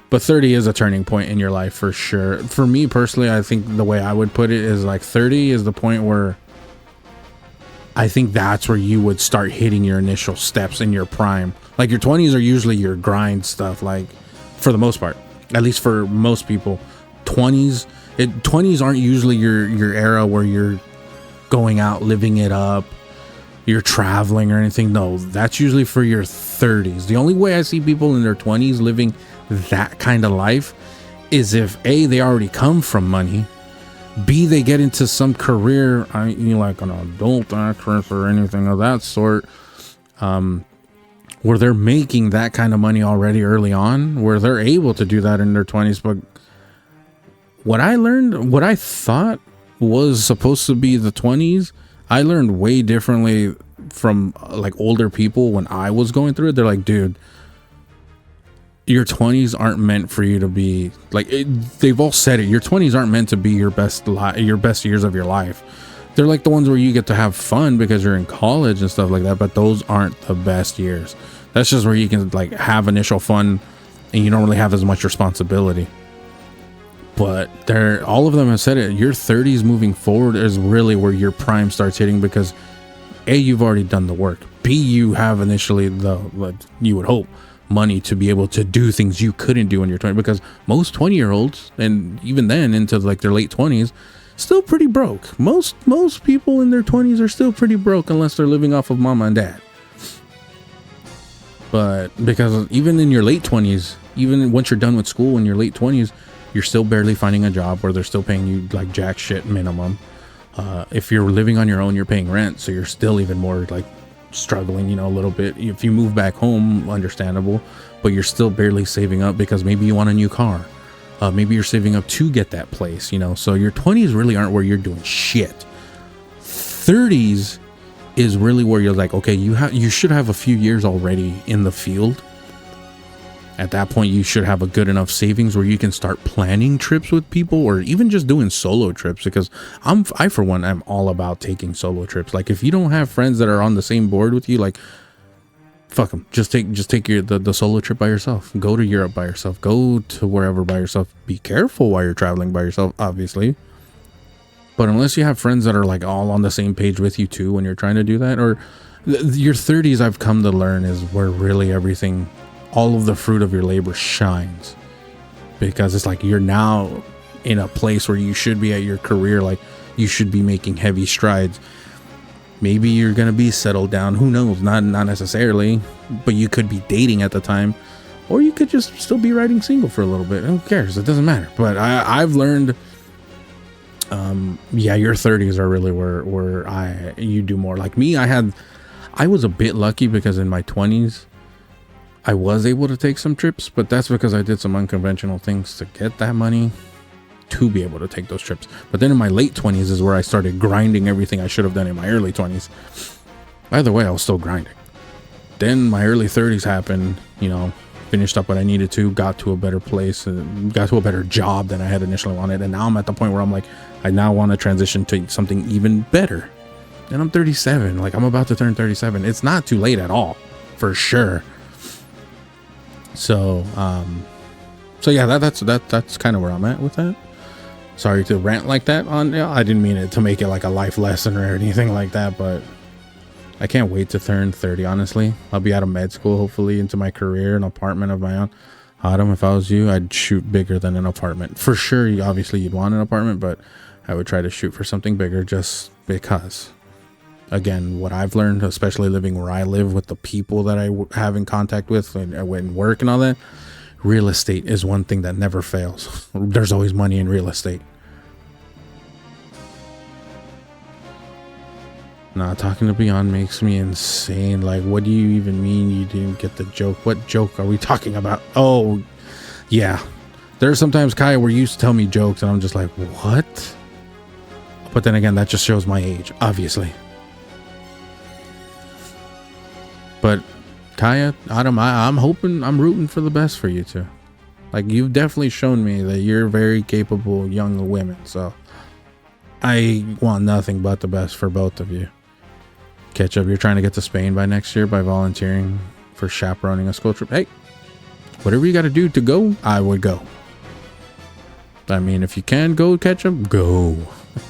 But 30 is a turning point in your life for sure. For me personally, I think the way I would put it is like 30 is the point where I think that's where you would start hitting your initial steps in your prime. Like your 20s are usually your grind stuff, like for the most part, at least for most people. 20s aren't usually your era where you're going out, living it up, you're traveling or anything. No, that's usually for your 30s. The only way I see people in their 20s living that kind of life is if A, they already come from money, B, they get into some career, like an adult actress or anything of that sort, where they're making that kind of money already early on, where they're able to do that in their 20s. But what I thought was supposed to be the 20s, I learned way differently from like older people when I was going through it. They're like, dude, your 20s aren't meant for you to be like they've all said it. Your 20s aren't meant to be your best years of your life. They're like the ones where you get to have fun because you're in college and stuff like that, but those aren't the best years. That's just where you can like have initial fun and you don't really have as much responsibility. But all of them have said it. Your 30s moving forward is really where your prime starts hitting, because A, you've already done the work. B, you have initially you would hope, money to be able to do things you couldn't do when you're 20, because most 20-year-olds, and even then into like their late 20s, still pretty broke. Most people in their 20s are still pretty broke unless they're living off of mama and dad. But because even in your late 20s, even once you're done with school in your late 20s, you're still barely finding a job where they're still paying you like jack shit minimum. If you're living on your own, you're paying rent, so you're still even more like struggling, a little bit. If you move back home, understandable, but you're still barely saving up because maybe you want a new car. Maybe you're saving up to get that place, so your 20s really aren't where you're doing shit. 30s is really where you're like, okay, you should have a few years already in the field. At that point, you should have a good enough savings where you can start planning trips with people, or even just doing solo trips, because I for one am all about taking solo trips. Like if you don't have friends that are on the same board with you, like fuck them. Just take your the solo trip by yourself. Go to Europe by yourself. Go to wherever by yourself. Be careful while you're traveling by yourself, obviously. But unless you have friends that are like all on the same page with you too when you're trying to do that, or your 30s, I've come to learn, is where really everything, all of the fruit of your labor shines. Because it's like you're now in a place where you should be at your career, like you should be making heavy strides. Maybe you're gonna be settled down, who knows, not necessarily, but you could be dating at the time, or you could just still be riding single for a little bit. Who cares? It doesn't matter. But I've learned, yeah, your 30s are really where you do more. Like me, I was a bit lucky because in my 20s I was able to take some trips, but that's because I did some unconventional things to get that money to be able to take those trips. But then in my late 20s is where I started grinding everything I should have done in my early 20s. By the way, I was still grinding. Then my early 30s happened, you know, finished up what I needed to, got to a better place, got to a better job than I had initially wanted. And now I'm at the point where I'm like, I now want to transition to something even better. And I'm 37, like I'm about to turn 37. It's not too late at all, for sure. So yeah, that's kind of where I'm at with that. Sorry to rant like that on, I didn't mean it to make it like a life lesson or anything like that, but I can't wait to turn 30, honestly. I'll be out of med school, hopefully into my career, an apartment of my own. Autumn, if I was you, I'd shoot bigger than an apartment. For sure, obviously you'd want an apartment, but I would try to shoot for something bigger just because. Again, what I've learned, especially living where I live with the people that I have in contact with and work and all that, real estate is one thing that never fails. There's always money in real estate. Nah, talking to Beyond makes me insane. Like, what do you even mean you didn't get the joke? What joke are we talking about? Oh, yeah. There's sometimes, Kaya, where you used to tell me jokes and I'm just like, what? But then again, that just shows my age, obviously. But Kaya, Adam, I'm hoping, I'm rooting for the best for you two. Like, you've definitely shown me that you're very capable young women. So I want nothing but the best for both of you. Ketchup, you're trying to get to Spain by next year by volunteering for chaperoning a school trip. Hey, whatever you got to do to go, I would go. I mean, if you can go, Ketchup, go.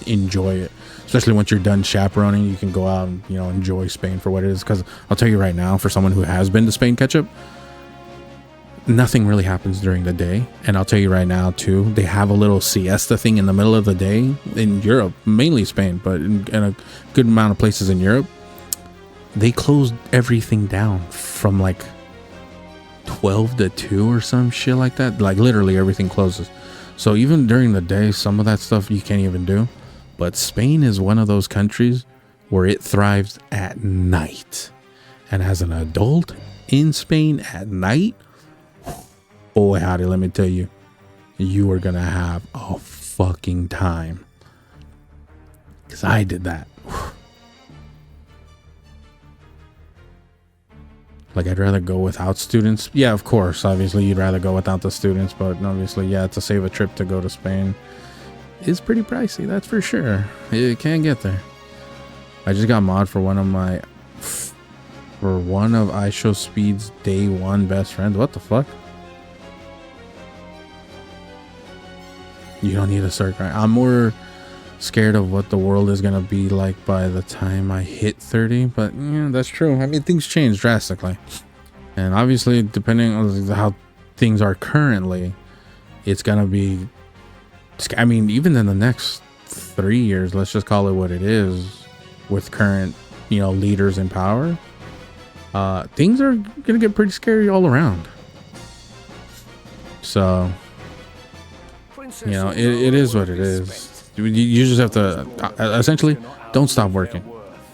Enjoy it. Especially once you're done chaperoning, you can go out and, you know, enjoy Spain for what it is. Because I'll tell you right now, for someone who has been to Spain, Ketchup, nothing really happens during the day. And I'll tell you right now, too, they have a little siesta thing in the middle of the day in Europe, mainly Spain, but in a good amount of places in Europe. They closed everything down from like 12 to 2 or some shit like that. Like literally everything closes. So even during the day, some of that stuff you can't even do. But Spain is one of those countries where it thrives at night. And as an adult in Spain at night, boy howdy, let me tell you, you are gonna have a fucking time. Because I did that. Like, I'd rather go without students. Yeah, of course. Obviously, you'd rather go without the students. But obviously, yeah, to save a trip to go to Spain is pretty pricey. That's for sure. It can't get there. I just got mod for one of iShowSpeed's day one best friends. What the fuck? You don't need to start crying. I'm more scared of what the world is gonna be like by the time I hit 30, but yeah, that's true. I mean, things change drastically, and obviously depending on how things are currently, it's gonna be, I mean, even in the next 3 years, let's just call it what it is, with current, you know, leaders in power, things are gonna get pretty scary all around. So, you know, it is what it is. You just have to essentially don't stop working.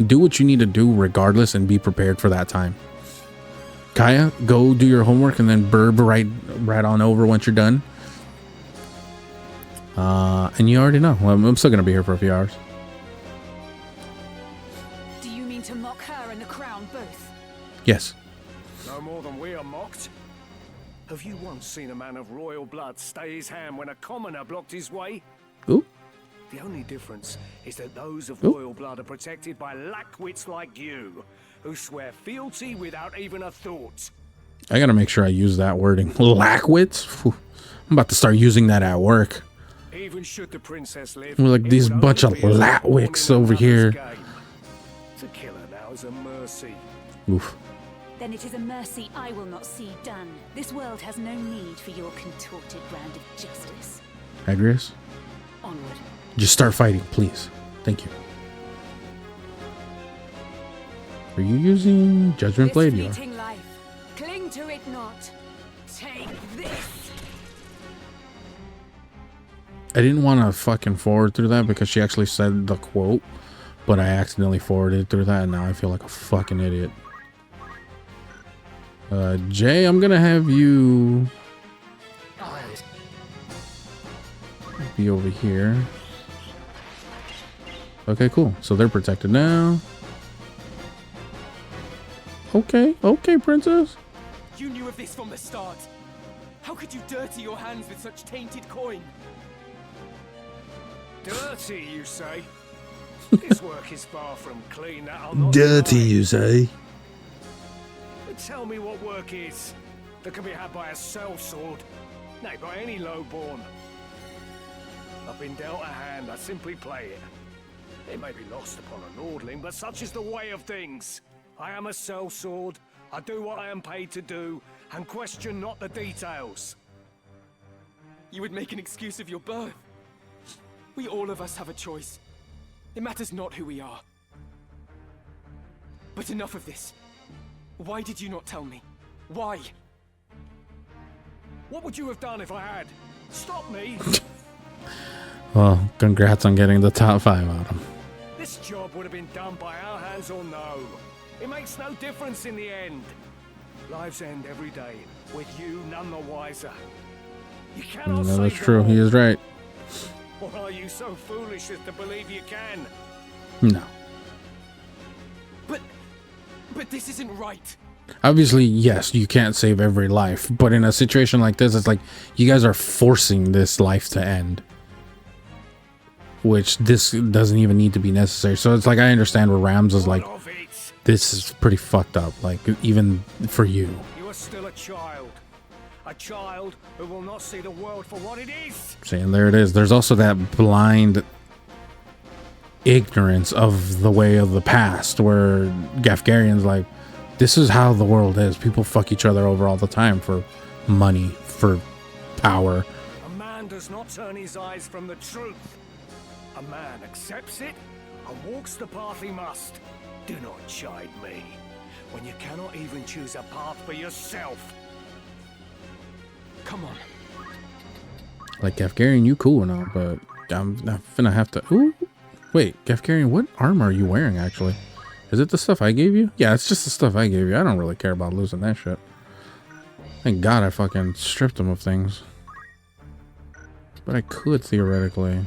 Do what you need to do regardless and be prepared for that time. Kaya, go do your homework and then burb right on over once you're done. And you already know. Well, I'm still going to be here for a few hours. Do you mean to mock her and the crown both? Yes. No more than we are mocked. Have you once seen a man of royal blood stay his hand when a commoner blocked his way? Ooh. The only difference is that those of Oop. royal blood are protected by lackwits like you, who swear fealty without even a thought. I gotta make sure I use that wording. Lackwits? Phew. I'm about to start using that at work. Even should the princess live, We're like it these would bunch of only be as a latwicks pawn in over another's here. game. To kill her now is a mercy. Oof. Then it is a mercy I will not see done. This world has no need for your contorted brand of justice. Agrias, Onward. just start fighting, please. Thank you. Are you using Judgment This Blade? You are. fleeting life, cling to it not. Take this. I didn't want to fucking forward through that because she actually said the quote, but I accidentally forwarded through that, and now I feel like a fucking idiot. Jay, I'm gonna have you be over here. Okay, cool. So they're protected now. Okay, princess. You knew of this from the start. How could you dirty your hands with such tainted coin? Dirty, you say? This work is far from clean, that I'll not Dirty, deny. you say? But tell me what work is that can be had by a sellsword, nay, by any lowborn. I've been dealt a hand, I simply play it. It may be lost upon a lordling, but such is the way of things. I am a sellsword, I do what I am paid to do, and question not the details. You would make an excuse of your birth. We all of us have a choice. It matters not who we are. But enough of this. Why did you not tell me? Why? What would you have done if I had? Stop me! Well, congrats on getting the top 5 out of him. This job would have been done by our hands or no. It makes no difference in the end. Lives end every day, with you none the wiser. You cannot No, save that's them true. all. He is right. Or are you so foolish as to believe you can? No. But this isn't right. Obviously, yes, you can't save every life, but in a situation like this, it's like you guys are forcing this life to end, which this doesn't even need to be necessary. So it's like I understand where Rams is like, What of it? this is pretty fucked up, like even for you. You are still a child who will not see the world for what it is. Saying there it is. There's also that blind ignorance of the way of the past, where Gaffgarion's like, this is how the world is. People fuck each other over all the time for money, for power. A man does not turn his eyes from the truth. A man accepts it and walks the path he must. Do not chide me when you cannot even choose a path for yourself. Come on. Like, Gaffgarion, you cool and all, but I'm finna have to... Ooh, wait, Gaffgarion, what armor are you wearing, actually? Is it the stuff I gave you? Yeah, it's just the stuff I gave you. I don't really care about losing that shit. Thank God I fucking stripped him of things. But I could, theoretically.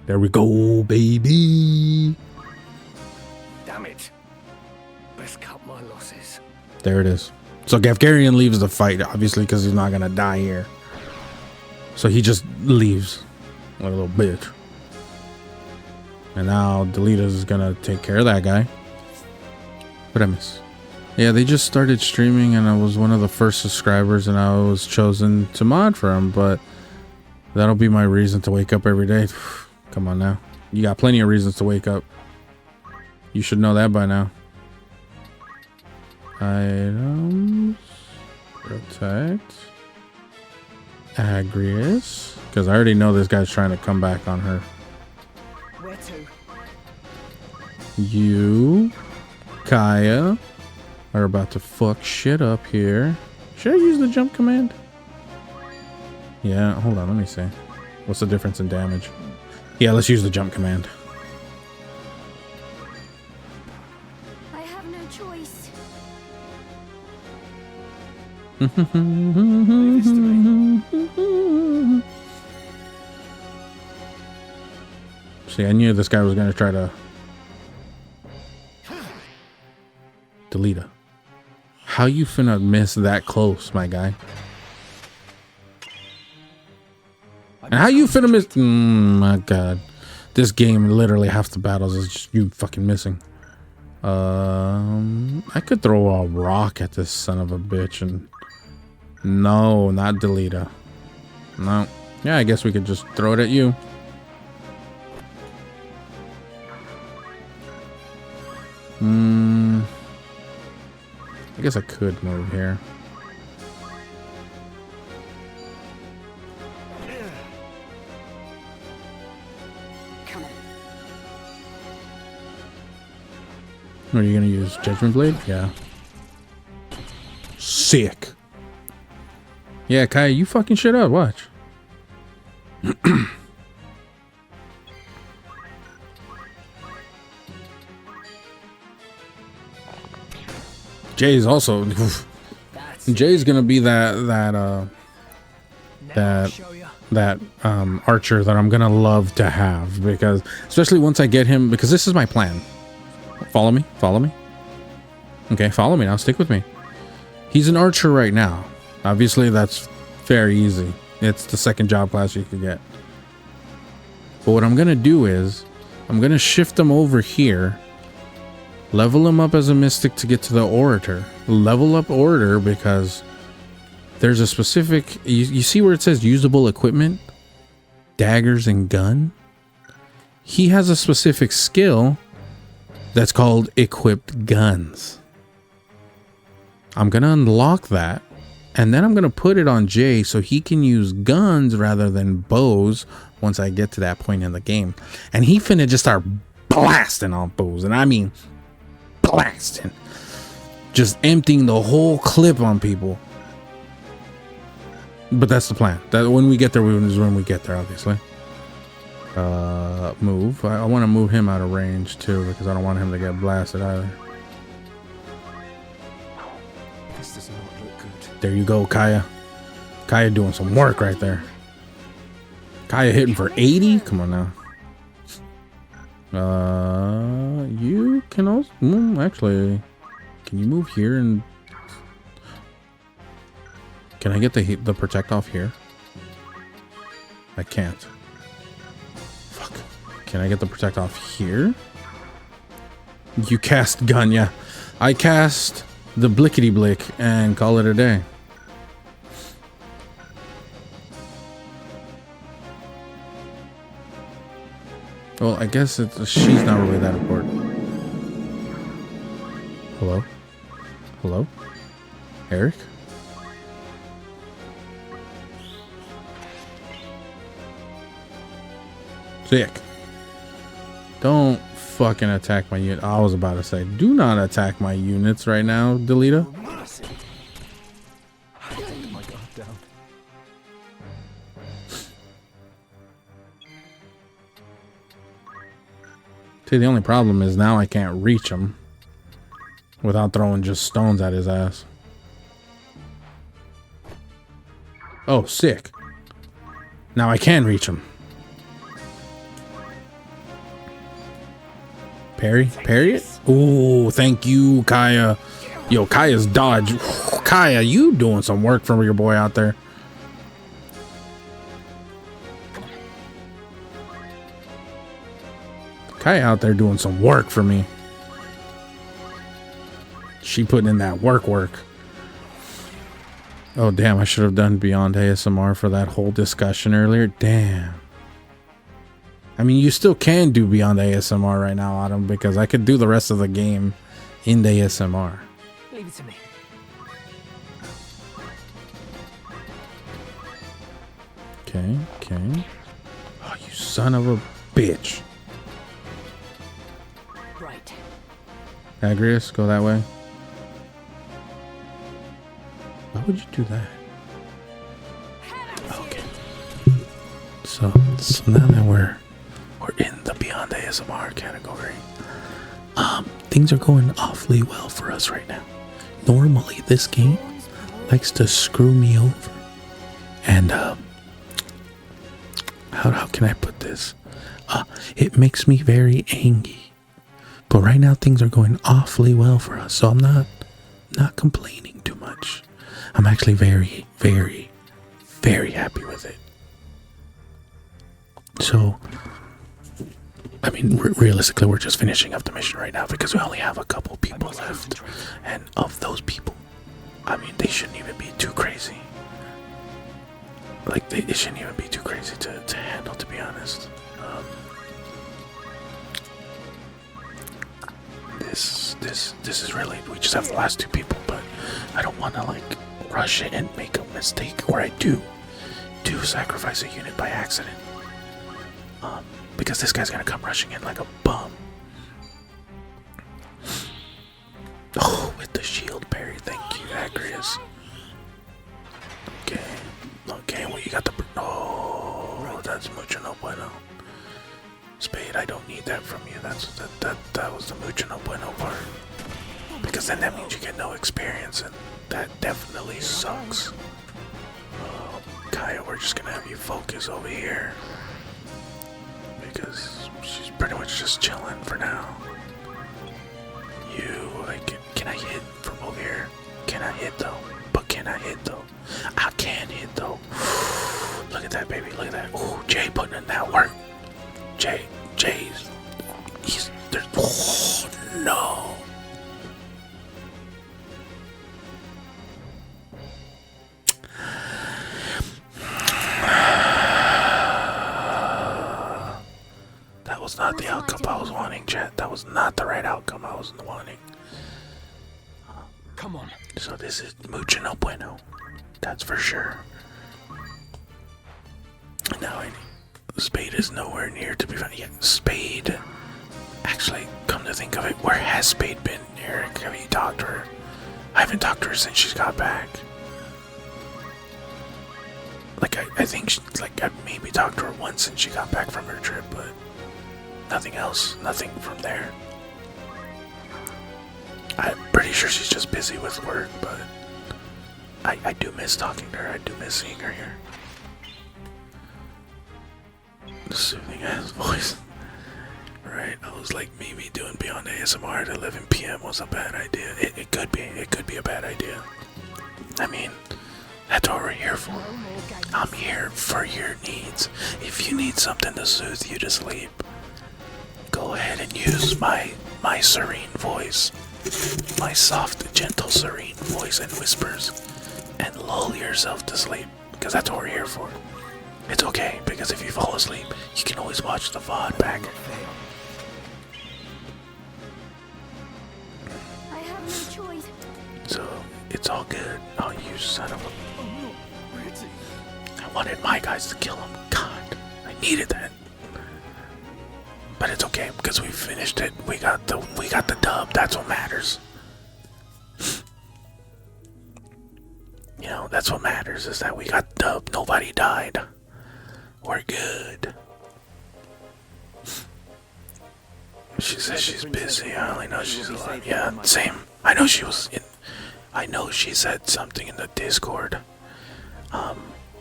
There we go, baby! Damn it. Best cut my losses. There it is. So Gaffgarion leaves the fight, obviously, because he's not gonna die here. So he just leaves. Like a little bitch. And now Delita is gonna take care of that guy. What'd I miss? Yeah, they just started streaming and I was one of the first subscribers and I was chosen to mod for him, but that'll be my reason to wake up every day. Come on now. You got plenty of reasons to wake up. You should know that by now. Items. Protect. Agrias. Because I already know this guy's trying to come back on her. Where to? You, Kaya, are about to fuck shit up here. Should I use the jump command? Yeah, hold on, let me see. What's the difference in damage? Yeah, let's use the jump command. I have no choice. Leave this to me. See, I knew this guy was gonna try to... Delita. How you finna miss that close, my guy? And how you finna miss? My God, this game literally half the battles is just you fucking missing. I could throw a rock at this son of a bitch and no, not Delita. No. Yeah, I guess we could just throw it at you. I guess I could move here. Come on. Are you gonna use Judgment Blade? Yeah. Sick. Yeah, Kai, you fucking shit up. Watch. Jay's also. Jay's gonna be that archer that I'm gonna love to have, because especially once I get him, because this is my plan. Follow me. Okay, follow me now. Stick with me. He's an archer right now. Obviously, that's very easy. It's the second job class you could get. But what I'm gonna do is I'm gonna shift him over here. Level him up as a mystic to get to the orator. Level up orator because there's a specific... You see where it says usable equipment? Daggers and gun? He has a specific skill that's called equipped guns. I'm going to unlock that. And then I'm going to put it on Jay so he can use guns rather than bows once I get to that point in the game. And he finna just start blasting on bows. And I mean... blasting, just emptying the whole clip on people. But that's the plan. That when we get there, obviously. Move. I want to move him out of range too, because I don't want him to get blasted either. This does not look good. There you go, Kaya. Kaya doing some work right there. Kaya hitting for 80. Come on now. You can also actually, can you move here and can I get the protect off here? I can't. Fuck. Can I get the protect off here? You cast gun, yeah. I cast the blickety blick and call it a day. Well, I guess she's not really that important. Hello? Hello? Eric? Sick. Don't fucking attack my unit. I was about to say, do not attack my units right now, Delita. My God, down. See, the only problem is now I can't reach him without throwing just stones at his ass. Oh, sick. Now I can reach him. Parry? Parry it? Oh, thank you, Kaya. Yo, Kaya's dodge. Kaya, you doing some work for your boy out there. Kaya out there doing some work for me. She putting in that work. Oh, damn. I should have done Beyond ASMR for that whole discussion earlier. Damn. I mean, you still can do Beyond ASMR right now, Autumn, because I could do the rest of the game in the ASMR. Leave it to me. Okay. Oh, you son of a bitch. Right. Agrias, go that way. Why would you do that? Okay. So now that we're in the Beyond ASMR category, things are going awfully well for us right now. Normally, this game likes to screw me over, and how can I put this? It makes me very angry. But right now, things are going awfully well for us, so I'm not complaining too much. I'm actually very, very, very happy with it. So, I mean, realistically, we're just finishing up the mission right now because we only have a couple people left. And of those people, I mean, they shouldn't even be too crazy. Like, they shouldn't even be too crazy to handle, to be honest. This is really, we just have the last two people, but I don't want to, like, rush it and make a mistake where I do sacrifice a unit by accident. Because this guy's gonna come rushing in like a bum. Oh, with the shield parry, thank you, Agrias. Okay, well, you got the, oh, that's mucho no bueno. Spade, I don't need that from you. That was the mucho no bueno part. Because then that means you get no experience, and that definitely sucks. Kaya, we're just gonna have you focus over here. Because she's pretty much just chilling for now. Can I hit from over here? Can I hit though? But can I hit though? I can hit though. Look at that, baby, look at that. Oh, Jay putting in that work. There's, oh no. That was not the outcome I was wanting, chat. That was not the right outcome I was wanting. Come on. So this is mucho no bueno. That's for sure. Now, Spade is nowhere near to be found. Yeah, Spade. Actually, come to think of it, where has Spade been, Eric? Have you talked to her? I haven't talked to her since she's got back. Like, I think, I maybe talked to her once since she got back from her trip, but nothing else. Nothing from there. I'm pretty sure she's just busy with work, but I do miss talking to her. I do miss seeing her here. The soothing ass voice. Right, I was like, maybe doing Beyond ASMR at 11 p.m. was a bad idea. It could be a bad idea. I mean, that's what we're here for. I'm here for your needs. If you need something to soothe you to sleep, go ahead and use my serene voice. My soft, gentle, serene voice and whispers. And lull yourself to sleep. Because that's what we're here for. It's okay, because if you fall asleep, you can always watch the VOD back. I have no choice. So, it's all good. Oh, you son of a... Oh no, Reggie. I wanted my guys to kill him. God, I needed that. But it's okay, because we finished it. We got the dub. That's what matters. You know, that's what matters, is that we got the dub. Nobody died. We're good. She says she's busy. I only know she's alive. Yeah, same. I know she was in... I know she said something in the Discord.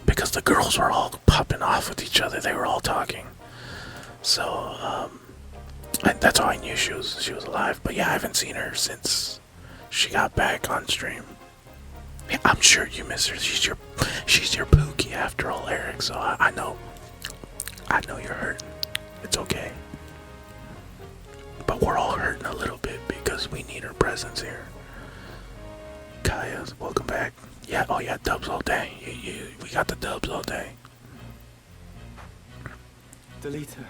Because the girls were all popping off with each other. They were all talking. So, that's how I knew she was alive. But yeah, I haven't seen her since she got back on stream. Yeah, I'm sure you miss her. She's your Pookie after all, Eric. So I know you're hurting. It's okay. But we're all hurting a little bit because we need her presence here. Kaya, welcome back. Yeah, oh yeah, dubs all day. We got the dubs all day. Delita,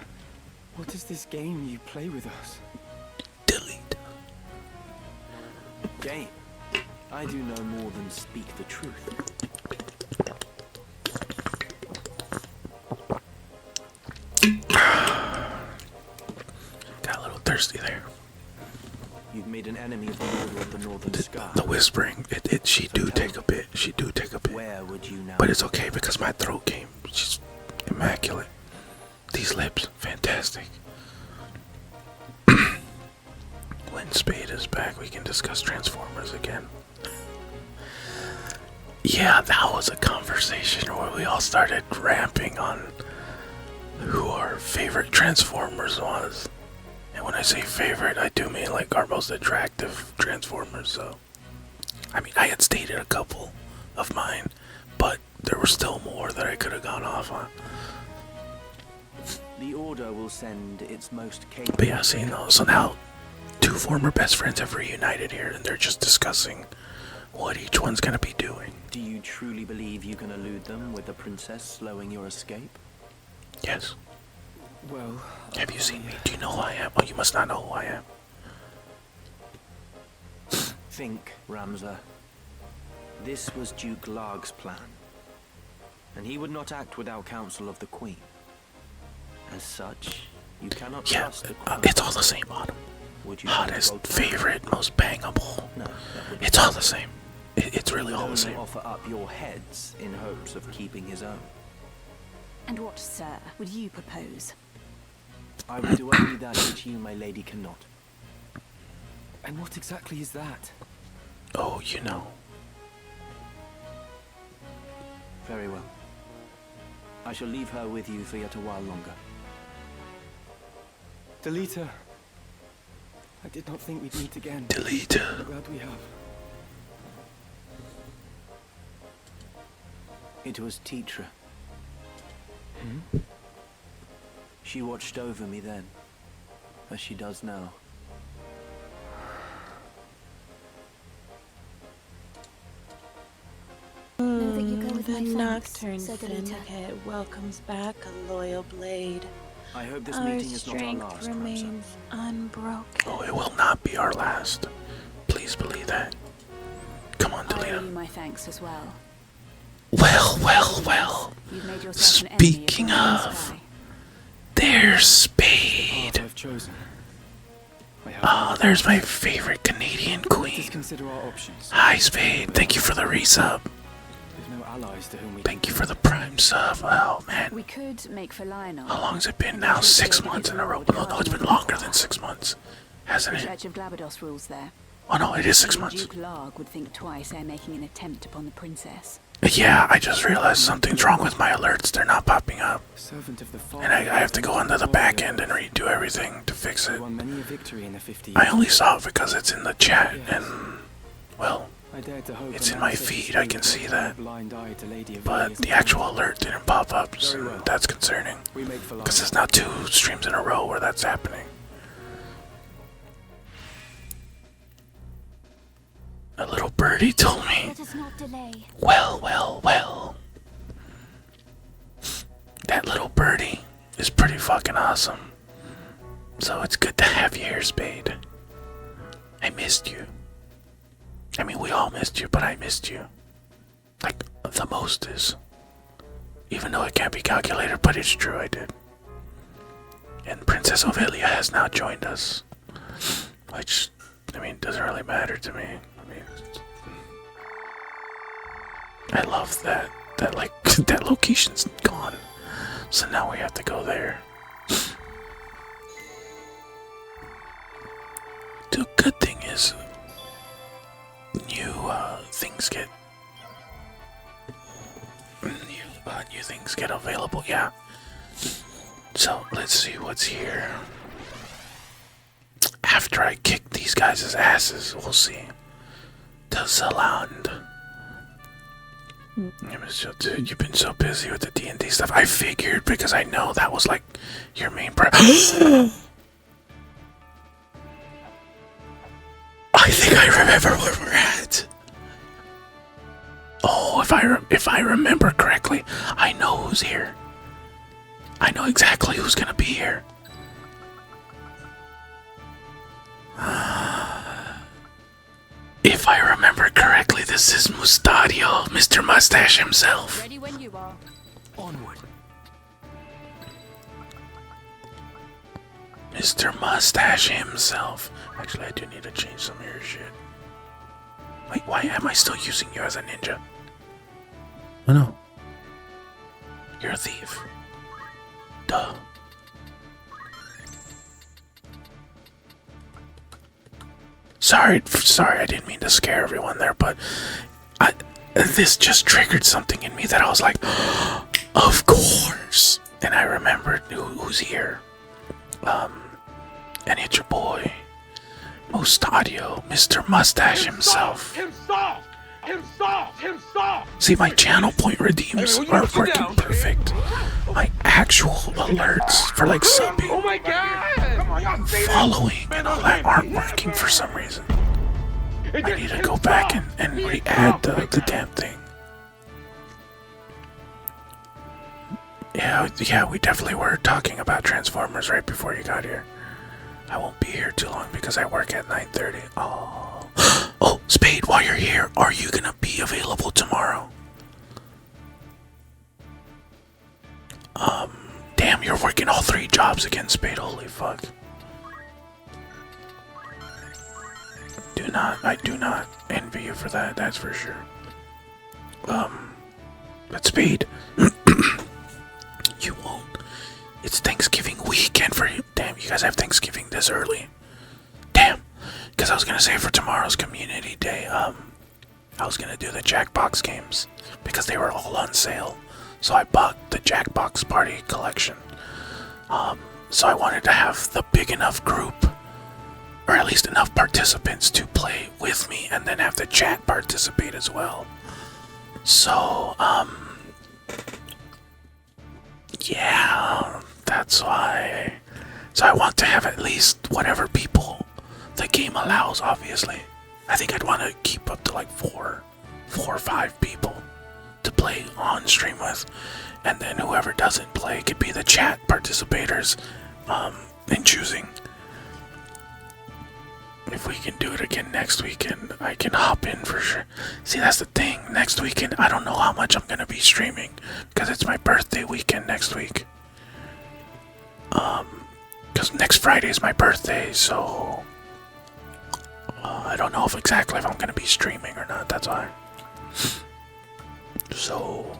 what is this game you play with us? Delete. Game. I do no more than speak the truth. Got a little thirsty there. You've made an enemy of the order of the northern sky. The whispering, she do take a bit. She do take a bit. Where would you now? But it's okay because my throat game, she's immaculate. These lips, fantastic. When Spade is back, we can discuss Transformers again. Yeah, that was a conversation where we all started ramping on who our favorite Transformers was. And when I say favorite, I do mean like our most attractive Transformers, so. I mean, I had stated a couple of mine, but there were still more that I could have gone off on. The Order will send its most capable... But yeah, see, no, so now 2 former best friends have reunited here, and they're just discussing what each one's gonna be doing. Do you truly believe you can elude them with the princess slowing your escape? Yes. Well... Have you seen me? Do you know who I am? Oh, you must not know who I am. Think, Ramza. This was Duke Larg's plan. And he would not act without counsel of the Queen. As such, you cannot trust the Queen. It's all the same, Autumn. Would you Hottest, favorite, most bangable. No, it's all the same. It's really all the same. Offer up your heads in hopes of keeping his own. And what, sir, would you propose? I will do only that which you, my lady, cannot. And what exactly is that? Oh, you know. Very well. I shall leave her with you for yet a while longer. Delita. I did not think we'd meet again. Delita. I'm glad we have. It was Tetra. Hmm? She watched over me then, as she does now. Know that you go with the Nocturne Syndicate welcomes back a loyal blade. I hope this Our meeting is not our strength last, remains unbroken. Oh, it will not be our last. Please believe that. Come on, I owe you Delita. my thanks as well. Well. You've made yourself an enemy Speaking my of, sky. there's The Spade. path I've chosen. I have Oh, there's my favorite Canadian Let queen. us consider our options. Hi, Spade. Thank you for the resub. We've no allies to whom we Thank you for the prime sub. Oh, man. We could make for Lionel. How long's it been now? 6 months in a row. No, it's been longer than 6 months. Hasn't The it? Church of Glabados rules there. Oh, no, it is 6 Even months. Duke Larg would think twice ere making an attempt upon the princess. Yeah, I just realized something's wrong with my alerts. They're not popping up. servant of the Father. And I have to go onto the back end and redo everything to fix We it. won many a victory in the 50 I years. only saw it because it's in the chat and, well, I dared to hope it's an in my ancestor feed, I can would see turn that. a blind eye to Lady But Avelia's the actual alert didn't pop up, Very so well. that's concerning. We make for Because Lionel. it's not 2 streams in a row where that's happening. A little birdie told me, Let us not delay. well. That little birdie is pretty fucking awesome. So it's good to have you here, Spade. I missed you. I mean, we all missed you, but I missed you. Like, the most is. Even though it can't be calculated, but it's true, I did. And Princess Ovelia has now joined us. Which, I mean, doesn't really matter to me. I mean, I love that, like, that location's gone. So now we have to go there. The good thing is, new things get new things get available. Yeah. So let's see what's here. After I kick these guys' asses, we'll see. The Zealand. Dude, you've been so busy with the D&D stuff. I figured because I know that was like your main I think I remember where we're at. Oh, if I remember correctly, I know who's here. I know exactly who's gonna be here. If I remember correctly, this is Mustadio, Mr. Mustache himself. Ready when you are. Onward. Mr. Mustache himself. Actually, I do need to change some of your shit. Wait, why am I still using you as a ninja? Oh no. You're a thief. Duh. Sorry, I didn't mean to scare everyone there, but this just triggered something in me that I was like, of course. And I remembered who's here. And it's your boy, Mustadio, Mr. Mustache himself. See, my channel point redeems are working perfect. My actual alerts for like subbing, Oh my God! following, and all that aren't working for some reason. I need to go back and re-add the damn thing. Yeah, we definitely were talking about Transformers right before you got here. I won't be here too long because I work at 9:30. Oh, Spade, while you're here, are you gonna be available tomorrow? Damn, you're working all 3 jobs again, Spade. Holy fuck. I do not envy you for that, that's for sure. But Spade, you won't. It's Thanksgiving weekend for you. Damn, you guys have Thanksgiving this early. Damn, because I was gonna say for tomorrow's community day, I was gonna do the Jackbox games because they were all on sale. So I bought the Jackbox Party collection. So I wanted to have the big enough group, or at least enough participants to play with me and then have the chat participate as well. So, yeah, that's why. So I want to have at least whatever people the game allows, obviously. I think I'd want to keep up to like four or 5 people to play on stream with. And then whoever doesn't play could be the chat participators in choosing. If we can do it again next weekend, I can hop in for sure. See, that's the thing. Next weekend, I don't know how much I'm going to be streaming because it's my birthday weekend next week. Because next Friday is my birthday, so I don't know if I'm going to be streaming or not. That's why. So,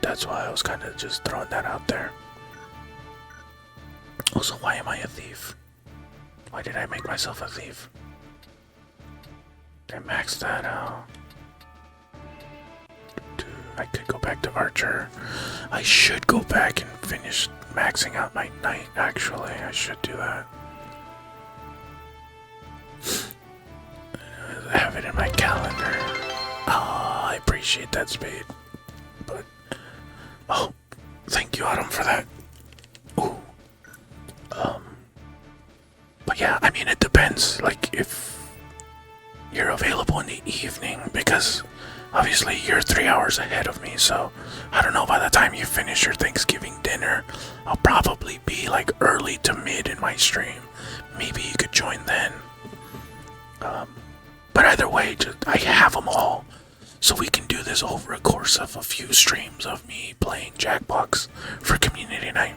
that's why I was kind of just throwing that out there. Also, why am I a thief? Why did I make myself a thief? I maxed that out. I could go back to Archer. I should go back and finish maxing out my knight, actually. I should do that. I have it in my calendar. Oh, I appreciate that, Spade. But, oh, thank you, Autumn, for that. Ooh. But yeah, I mean, it depends, like, if you're available in the evening, because obviously you're 3 hours ahead of me, so I don't know, by the time you finish your Thanksgiving dinner, I'll probably be, like, early to mid in my stream. Maybe you could join then. But either way, I have them all, so we can do this over a course of a few streams of me playing Jackbox for community night.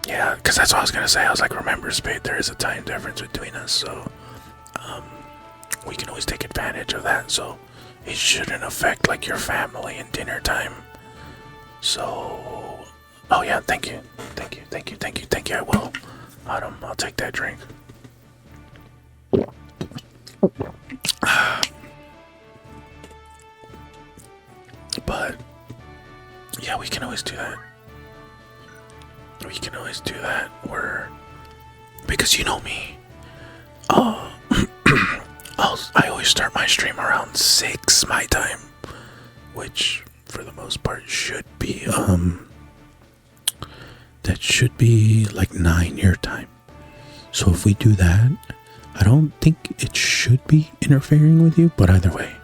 Yeah, because that's what I was going to say. I was like, remember, Spade, there is a time difference between us, so we can always take advantage of that, so it shouldn't affect, like, your family and dinner time. So, oh yeah, thank you, I will. Autumn, I'll take that drink. But, yeah, we can always do that. Because you know me. I always start my stream around 6 my time, which for the most part should be that should be like 9 your time. So if we do that, I don't think it should be interfering with you, but either way,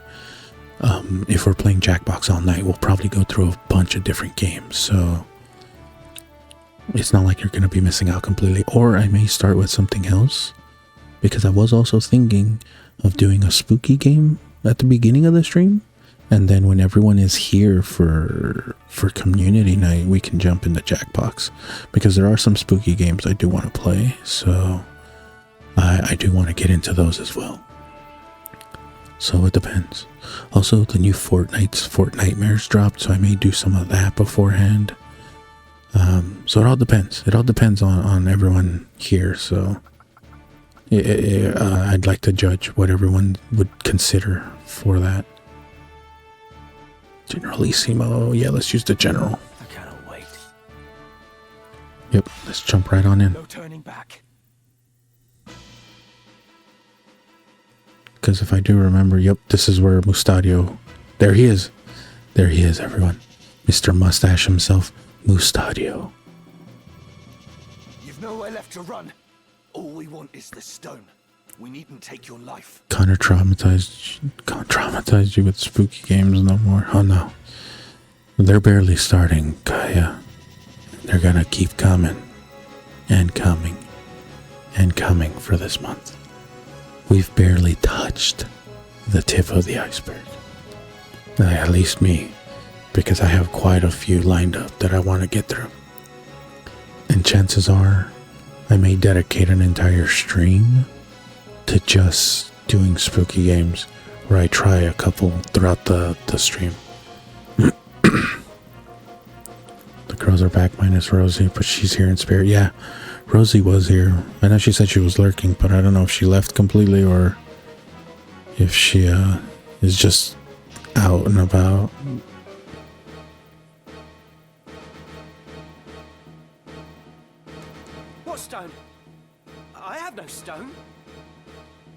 if we're playing Jackbox all night, we'll probably go through a bunch of different games, so it's not like you're going to be missing out completely. Or I may start with something else, because I was also thinking of doing a spooky game at the beginning of the stream, and then when everyone is here for community night, we can jump into Jackbox, because there are some spooky games I do want to play, so I do want to get into those as well. So it depends. Also, the new Fortnitemares dropped, so I may do some of that beforehand. So it all depends. It all depends on everyone here, so I'd like to judge what everyone would consider for that. Generalissimo. Yeah, let's use the general. I cannot wait. Yep, let's jump right on in. No turning back. Because if I do remember, yep, this is where Mustadio... There he is. There he is, everyone. Mr. Mustache himself, Mustadio. You've nowhere left to run. All we want is the stone. We needn't take your life. Can't traumatize you with spooky games no more. Oh no. They're barely starting, Kaya. They're gonna keep coming. And coming. And coming for this month. We've barely touched the tip of the iceberg. At least me. Because I have quite a few lined up that I want to get through. And chances are, I may dedicate an entire stream to just doing spooky games where I try a couple throughout the stream. The girls are back minus Rosie, but she's here in spirit. Yeah, Rosie was here. I know she said she was lurking, but I don't know if she left completely or if she is just out and about. What stone? I have no stone.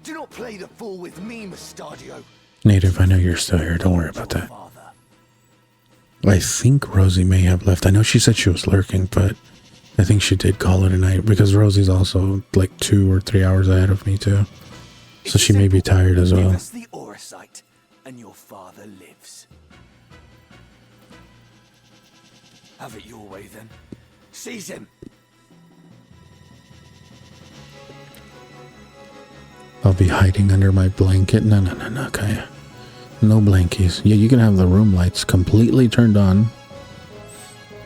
Do not play the fool with me, Mustadio. Native, I know you're still here. Don't worry about that. I think Rosie may have left. I know she said she was lurking, but I think she did call it a night because Rosie's also like 2 or 3 hours ahead of me too. So she may be tired as well. Give us the Auracite, and your father lives. Have it your way then. Seize him. I'll be hiding under my blanket. No, Kaya. No blankies. Yeah, you can have the room lights completely turned on.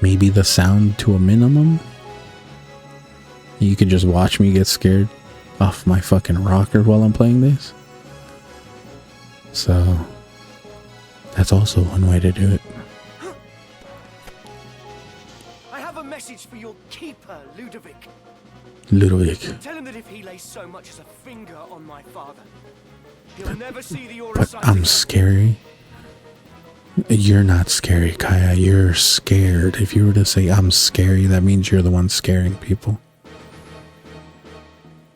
Maybe the sound to a minimum. You could just watch me get scared off my fucking rocker while I'm playing this. So, that's also one way to do it. I have a message for your keeper, Ludovic. Ludovic. Tell him that if he lays so much as a finger on my father, he'll never see the But Auracite I'm again. scary. You're not scary, Kaya. You're scared. If you were to say I'm scary, that means you're the one scaring people.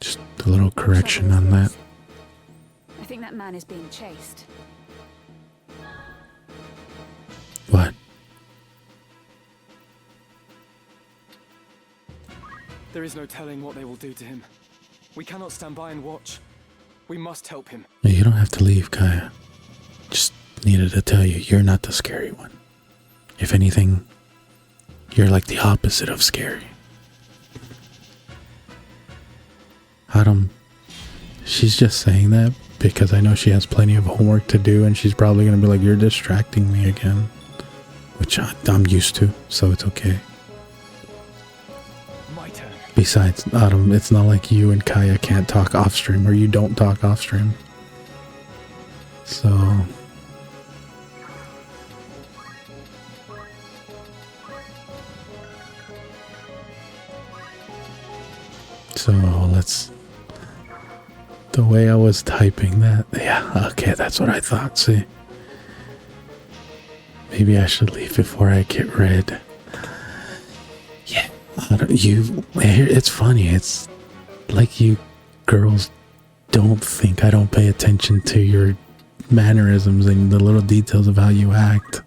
Just a little correction on that. I think that man is being chased. What? There is no telling what they will do to him. We cannot stand by and watch. We must help him. You don't have to leave, Kaya. Just needed to tell you, you're not the scary one. If anything, you're like the opposite of scary. Autumn, she's just saying that because I know she has plenty of homework to do and she's probably going to be like, you're distracting me again. Which I'm used to, so it's okay. My turn. Besides, Autumn, it's not like you and Kaya can't talk off stream or you don't talk off stream. So... So let's... The way I was typing that... Yeah, okay, that's what I thought, see. Maybe I should leave before I get red. Yeah, it's funny. It's like you girls don't think I don't pay attention to your mannerisms and the little details of how you act.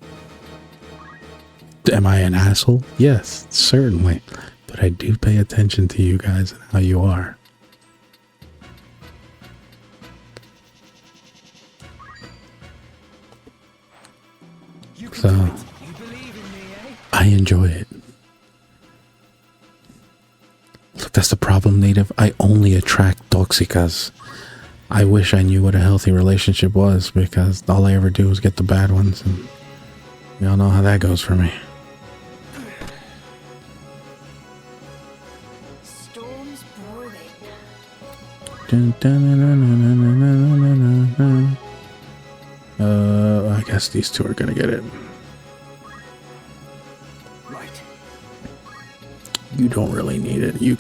Am I an asshole? Yes, certainly. But I do pay attention to you guys and how you are. So, I enjoy it. Look, that's the problem, Native. I only attract toxicas. I wish I knew what a healthy relationship was, because all I ever do is get the bad ones, and we all know how that goes for me. Storms brewing. I guess these two are gonna get it. Right. You don't really need it. You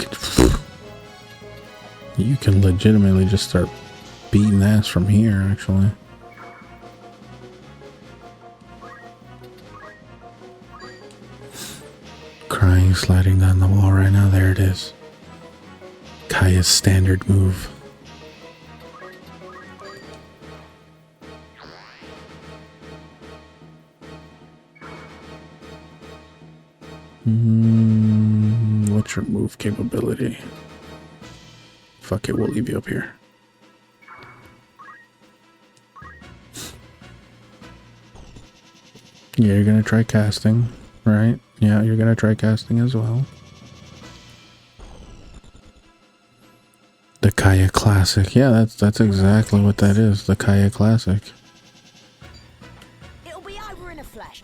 can legitimately just start beating ass from here, actually. Crying, sliding down the wall right now. There it is. Kaya's standard move. What's your move capability? Fuck it, we'll leave you up here. Yeah, you're gonna try casting, right? Yeah, you're gonna try casting as well. The Kaya Classic. Yeah, that's exactly what that is. The Kaya Classic. It'll be over in a flash.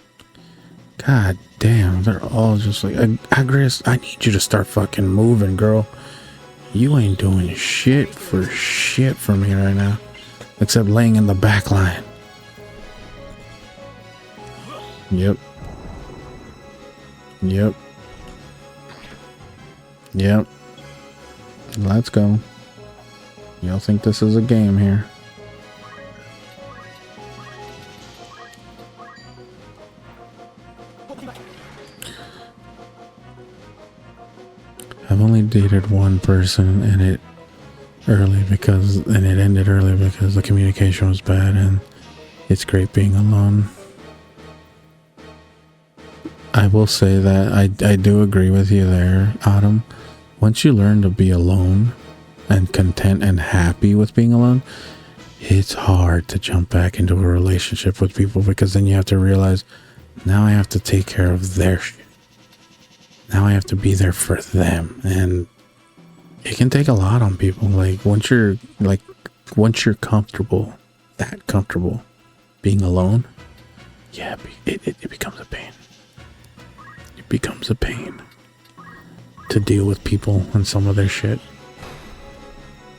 God damn, they're all just like, Agrias, I need you to start fucking moving, girl. You ain't doing shit for me right now. Except laying in the back line. Yep. Yep. Yep. Let's go. Y'all think this is a game here? I've only dated one person and it ended early because the communication was bad, and it's great being alone. I will say that I do agree with you there, Autumn. Once you learn to be alone and content and happy with being alone, it's hard to jump back into a relationship with people, because then you have to realize, now I have to take care of their shit. Now I have to be there for them, and it can take a lot on people. Like once you're comfortable, that comfortable being alone, yeah, it becomes a pain. It becomes a pain to deal with people and some of their shit.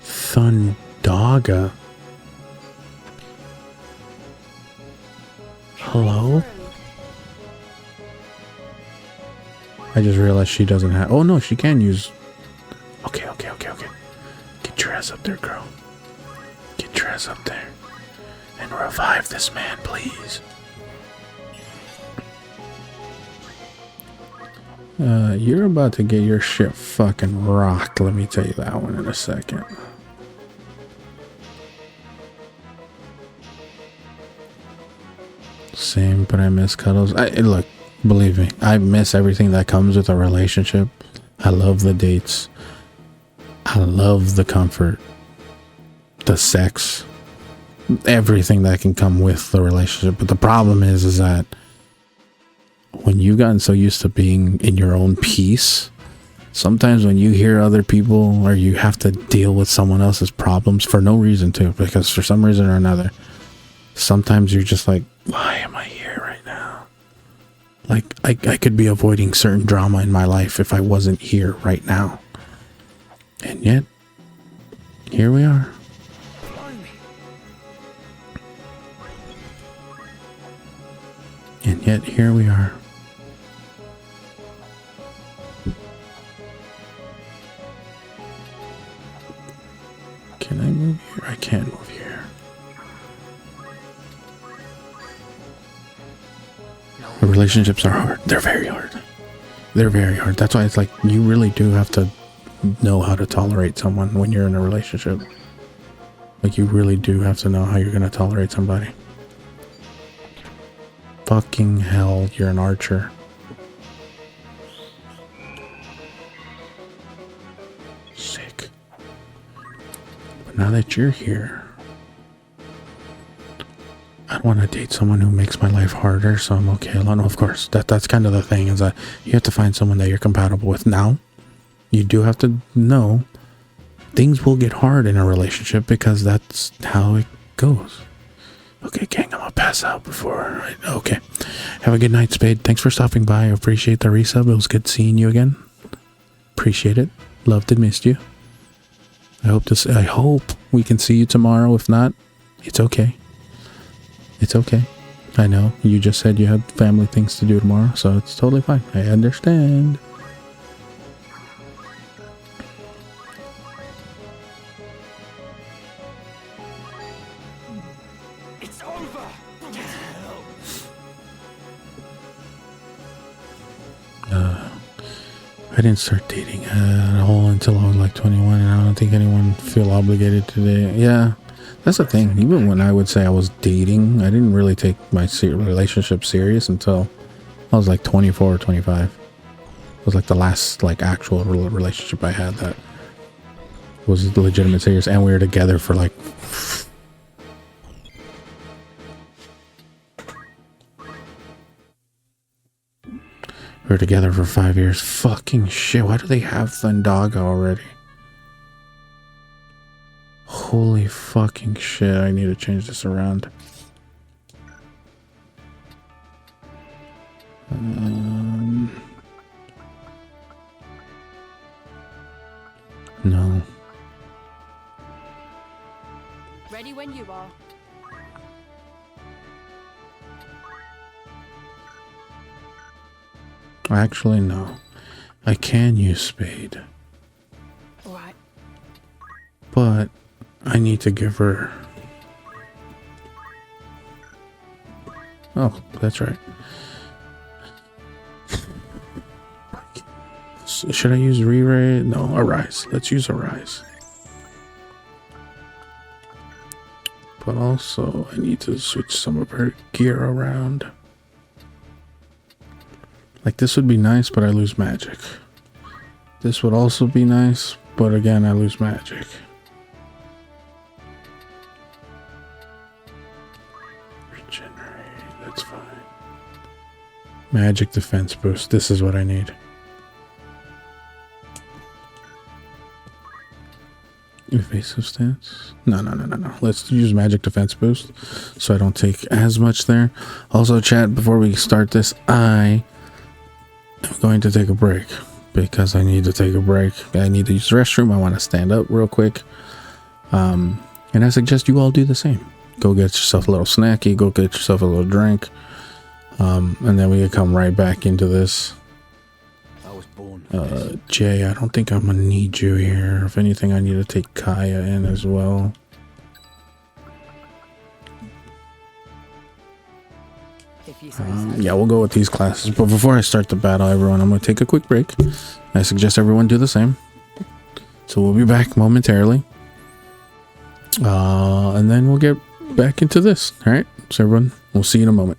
Thundaga. Hello? I just realized she doesn't have... Oh no, she can use... Okay. Get your ass up there, girl. Get your ass up there. And revive this man, please. You're about to get your shit fucking rocked. Let me tell you that one in a second. Same, but I miss cuddles. Look, believe me, I miss everything that comes with a relationship. I love the dates. I love the comfort, the sex, everything that can come with the relationship. But the problem is that when you've gotten so used to being in your own peace, sometimes when you hear other people or you have to deal with someone else's problems for no reason too, because for some reason or another, sometimes you're just like, why am I here right now? Like, I could be avoiding certain drama in my life if I wasn't here right now. And yet, here we are. And yet, here we are. Can I move here? I can't move here. The relationships are hard. They're very hard. They're very hard. That's why it's like, you really do have to know how to tolerate someone when you're in a relationship. Like, you really do have to know how you're going to tolerate somebody. Fucking hell, you're an archer. Sick. But now that you're here, I don't want to date someone who makes my life harder, so I'm okay alone. Of course, that's kind of the thing, is that you have to find someone that you're compatible with. Now, you do have to know things will get hard in a relationship, because that's how it goes. Okay, gang, I'm gonna pass out before okay. Have a good night, Spade. Thanks for stopping by. I appreciate the resub. It was good seeing you again. Appreciate it. Loved and missed you. I hope we can see you tomorrow. If not, it's okay. It's okay. I know you just said you had family things to do tomorrow, so it's totally fine. I understand. I didn't start dating at all until I was like 21, and I don't think anyone feel obligated to date. Yeah, that's the thing. Even when I would say I was dating, I didn't really take my relationship serious until I was like 24 or 25. was like the last like actual relationship I had that was legitimate, serious, and we were together for like. We were together for 5 years. Fucking shit! Why do they have Thundaga already? Holy fucking shit! I need to change this around. No. Ready when you are. Actually, no. I can use Spade. Alright. But I need to give her... Oh, that's right. Should I use Re-Ray? No, Arise. Let's use Arise. But also, I need to switch some of her gear around. Like, this would be nice, but I lose magic. This would also be nice, but again, I lose magic. Regenerate, that's fine. Magic defense boost, this is what I need. Evasive stance? No. Let's use magic defense boost so I don't take as much there. Also, chat, before we start this, I am going to take a break because I need to take a break. I need to use the restroom. I want to stand up real quick. And I suggest you all do the same. Go get yourself a little snacky. Go get yourself a little drink. And then we can come right back into this. Jay, I don't think I'm gonna need you here. If anything, I need to take Kaya in as well. Yeah, we'll go with these classes. But before I start the battle, everyone, I'm gonna take a quick break. I suggest everyone do the same. So we'll be back momentarily. And then we'll get back into this. All right, so everyone, we'll see you in a moment.